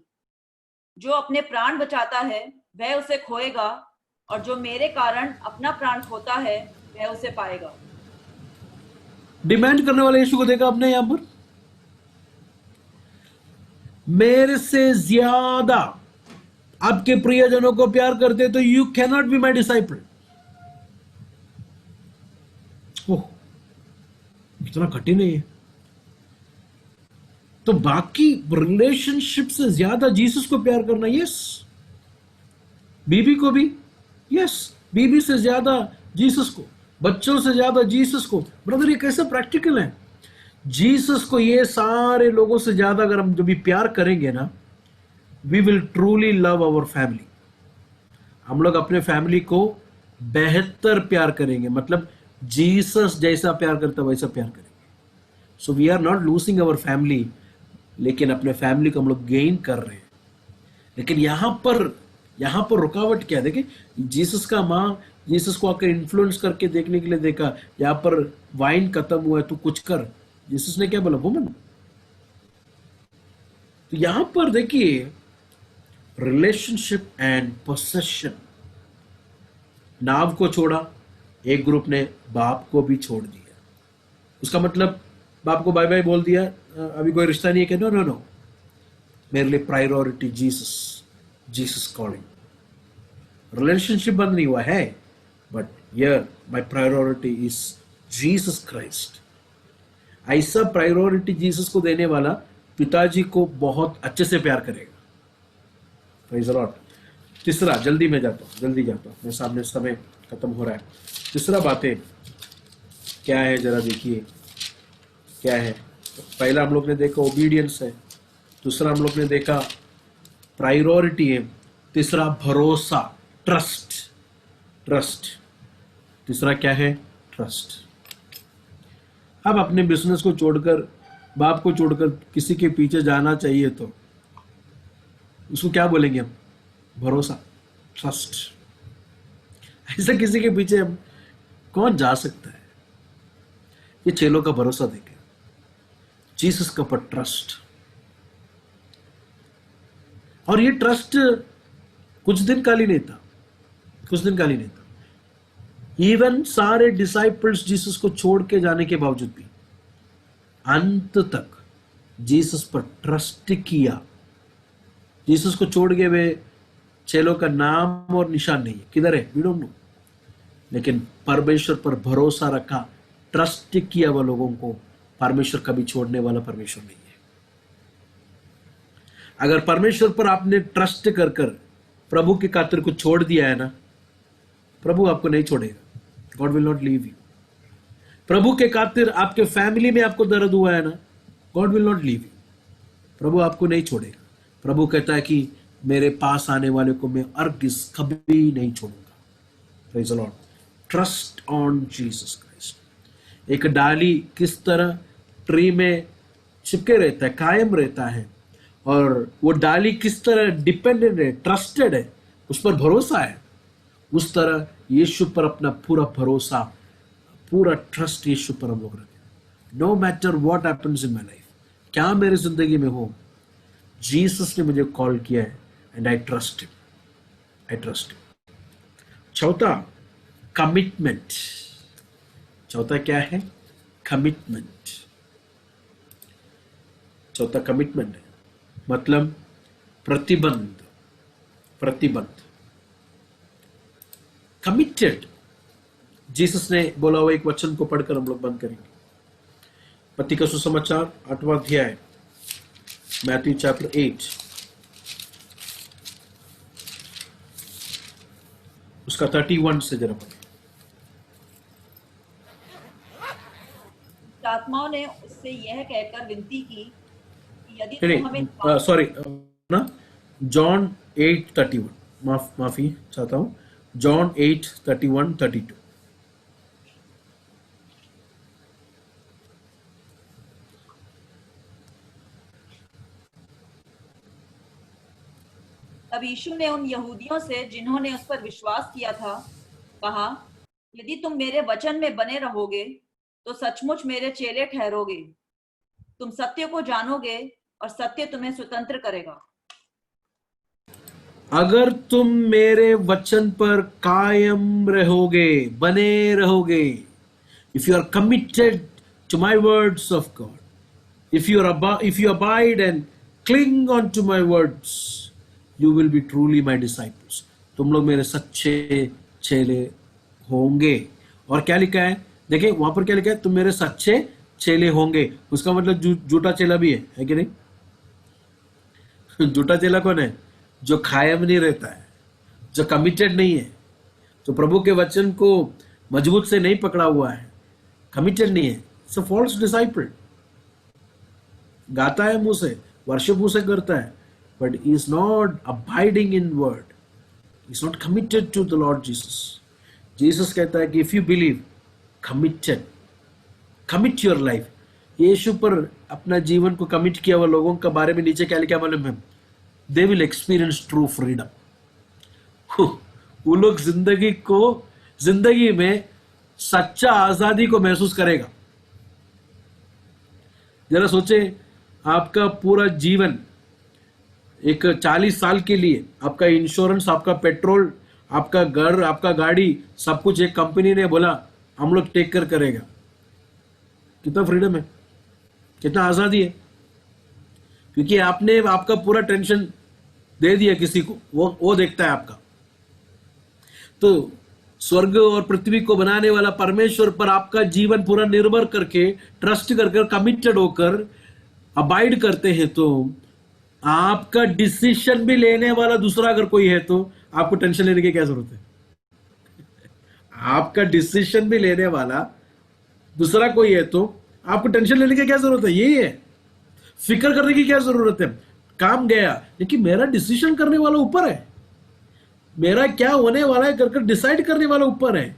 जो अपने प्राण बचाता है वह उसे खोएगा, और जो मेरे कारण अपना प्राण खोता है वह उसे पाएगा। डिमांड करने वाले यीशु को देखा आपने यहां पर, मेरे से ज्यादा आपके प्रियजनों को प्यार करते तो you can not be my disciple. Oh, इतना कठिन है ये। तो बाकी रिलेशनशिप से ज्यादा जीसस को प्यार करना, यस। बीबी को भी, यस, बीबी से ज्यादा जीसस को, बच्चों से ज्यादा जीसस को। ब्रदर ये कैसा प्रैक्टिकल है? जीसस को ये सारे लोगों से ज्यादा अगर हम जब भी प्यार करेंगे ना, we will truly love our family. हम लोग अपने फैमिली को बेहतर प्यार करेंगे, मतलब जीसस जैसा प्यार करता वैसा प्यार करेंगे। So we are not losing our family, लेकिन अपने फैमिली को हम लोग गेन कर रहे हैं। लेकिन यहां पर रुकावट क्या है? देखिए जीसस का माँ जीसस को आकर इन्फ्लुएंस करके देखने के लिए देखा, यहां पर वाइन खत्म हुआ है, तू कुछ कर। जीसस ने क्या बोला? वुमन। तो यहां पर देखिए रिलेशनशिप एंड पोसेशन। नाव को छोड़ा, एक ग्रुप ने बाप को भी छोड़ दिया। उसका मतलब बाप को बाय बाय बोल दिया, अभी कोई रिश्ता नहीं है क्या? नो नो नो, मेरे लिए प्रायोरिटी जीसस कॉलिंग। रिलेशनशिप बंद नहीं हुआ है, but here my priority is Jesus Christ. ऐसा प्रायोरिटी जीसस को देने वाला पिताजी को बहुत अच्छे से प्यार करेगा। Praise the Lord. तीसरा, जल्दी जाता हूं, मेरे सामने समय खत्म हो रहा है। तीसरा बातें क्या है जरा देखिए, क्या है? पहला हम लोग ने देखा ओबीडियंस है, दूसरा हम लोग ने देखा प्रायोरिटी है, तीसरा भरोसा, ट्रस्ट। तीसरा क्या है? ट्रस्ट। अब अपने बिजनेस को छोड़कर, बाप को छोड़कर किसी के पीछे जाना चाहिए तो उसको क्या बोलेंगे हम? भरोसा, ट्रस्ट। ऐसे किसी के पीछे हम कौन जा सकता है? ये चेलों का भरोसा देखे, जीसस का पर ट्रस्ट। और ये ट्रस्ट कुछ दिन का ही नहीं था। इवन सारे डिसाइपल्स जीसस को छोड़ के जाने के बावजूद भी अंत तक जीसस पर ट्रस्ट किया। जीसस को छोड़ के वे चेलों का नाम और निशान नहीं है, किधर है वी डोंट नो, लेकिन परमेश्वर पर भरोसा रखा, ट्रस्ट किया वह लोगों को। परमेश्वर कभी छोड़ने वाला परमेश्वर नहीं है। अगर परमेश्वर पर आपने ट्रस्ट कर प्रभु के खातिर को छोड़ दिया है ना, प्रभु आपको नहीं छोड़ेगा। God will not leave you. प्रभु के खातिर आपके फैमिली में आपको दर्द हुआ है ना, God will not leave you. प्रभु आपको नहीं छोड़ेगा। प्रभु कहता है कि मेरे पास आने वाले को मैं अर्गिस कभी नहीं छोड़ूंगा। Praise the Lord. Trust on Jesus Christ. एक डाली किस तरह ट्री में चिपके रहता है, कायम रहता है, और वो डाली किस तरह डिपेंडेंट है, ट्रस्टेड है, उस पर भरोसा है, उस तरह यीशु पर अपना पूरा भरोसा, पूरा ट्रस्ट यीशु पर हम लोग रखें। No matter what happens in my life, क्या मेरी जिंदगी में हो, जीसस ने मुझे कॉल किया है and I trust him, I trust him. चौथा, कमिटमेंट। चौथा क्या है? कमिटमेंट। चौथा कमिटमेंट है, मतलब प्रतिबंध, प्रतिबंध, कमिटेड। जीसस ने बोला हुआ एक वचन को पढ़कर हम लोग बंद करेंगे। मत्ती का सुसमाचार 8वां अध्याय, मैथ्यू चैप्टर 8, उसका 31 से जरा पढ़े। आत्माओं ने उससे यह कहकर विनती की कि यदि तुम हमें सॉरी ना, जॉन 8:31, माफी चाहता हूं, जॉन 8:31-32। तब यीशु ने उन यहूदियों से जिन्होंने उस पर विश्वास किया था कहा, यदि तुम मेरे वचन में बने रहोगे तो सचमुच मेरे चेले ठहरोगे। तुम सत्य को जानोगे और सत्य तुम्हें स्वतंत्र करेगा। अगर तुम मेरे वचन पर कायम रहोगे, बने रहोगे, if you are committed to my words of God, if you abide and cling on to my words, you will be truly my disciples. तुम लोग मेरे सच्चे चेले होंगे। और क्या लिखा है, देखिए वहां पर क्या लिखा है, तुम मेरे सच्चे चेले होंगे। उसका मतलब झूठा चेला भी है कि नहीं? झूठा चेला कौन है? जो कायम नहीं रहता है, जो कमिटेड नहीं है, जो प्रभु के वचन को मजबूत से नहीं पकड़ा हुआ है, कमिटेड नहीं है। It's a false disciple. गाता है मुंह से, वर्शिप मुंह से करता है, but he is not abiding in word, he is not committed to the Lord Jesus. Jesus कहता है कि if you believe, committed, commit your life. यीशु पर अपना जीवन को कमिट किया हुआ लोगों के बारे में नीचे क्या लिखा मालूम है? They will experience true freedom. वो लोग जिंदगी में सच्चा आजादी को महसूस करेगा। जरा सोचे, आपका पूरा जीवन, एक 40 साल के लिए आपका इंश्योरेंस, आपका पेट्रोल, आपका घर, आपका गाड़ी, सब कुछ एक कंपनी ने बोला हम लोग टेक कर करेगा। कितना फ्रीडम है, कितना आजादी है, क्योंकि आपने आपका पूरा टेंशन दे दिया किसी को, वो देखता है आपका। तो स्वर्ग और पृथ्वी को बनाने वाला परमेश्वर पर आपका जीवन पूरा निर्भर करके, ट्रस्ट कर, कमिटेड होकर अबाइड करते हैं, तो आपका डिसीजन भी लेने वाला दूसरा अगर कोई है तो आपको टेंशन लेने की क्या जरूरत है? आपका डिसीजन भी लेने वाला दूसरा कोई है तो आपको टेंशन लेने की क्या जरूरत है? यही है, फिक्र करने की क्या जरूरत है? काम गया, लेकिन मेरा डिसीजन करने वाला ऊपर है, मेरा क्या होने वाला है कर डिसाइड करने वाला ऊपर है।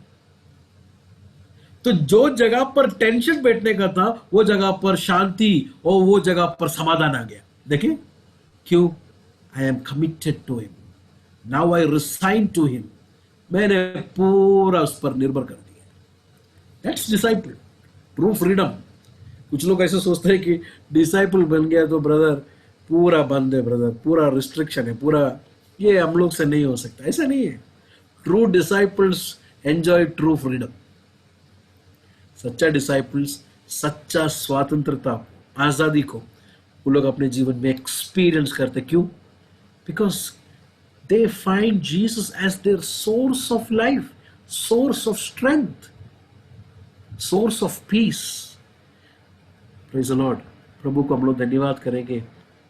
तो जो जगह पर टेंशन बैठने का था, वो जगह पर शांति और वो जगह पर समाधान आ गया। देखिए क्यों? I am committed to him, now I resign to him. मैंने पूरा उस पर निर्भर कर दिया। That's disciple, true freedom. कुछ लोग ऐसे सोचते हैं कि डिसाइपल बन गया तो ब्रदर पूरा बंद है, ब्रदर पूरा रिस्ट्रिक्शन है, पूरा ये हम लोग से नहीं हो सकता। ऐसा नहीं है। True disciples enjoy true freedom. सच्चा डिसाइपल्स सच्चा स्वतंत्रता, आजादी को वो लोग अपने जीवन में एक्सपीरियंस करते। क्यों? Because they find Jesus as their source of life, source of strength, source of peace. Praise the Lord. प्रभु को हम लोग धन्यवाद करेंगे,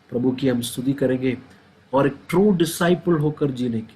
प्रभु की हम स्तुति करेंगे और एक ट्रू डिसाइपल होकर जीने की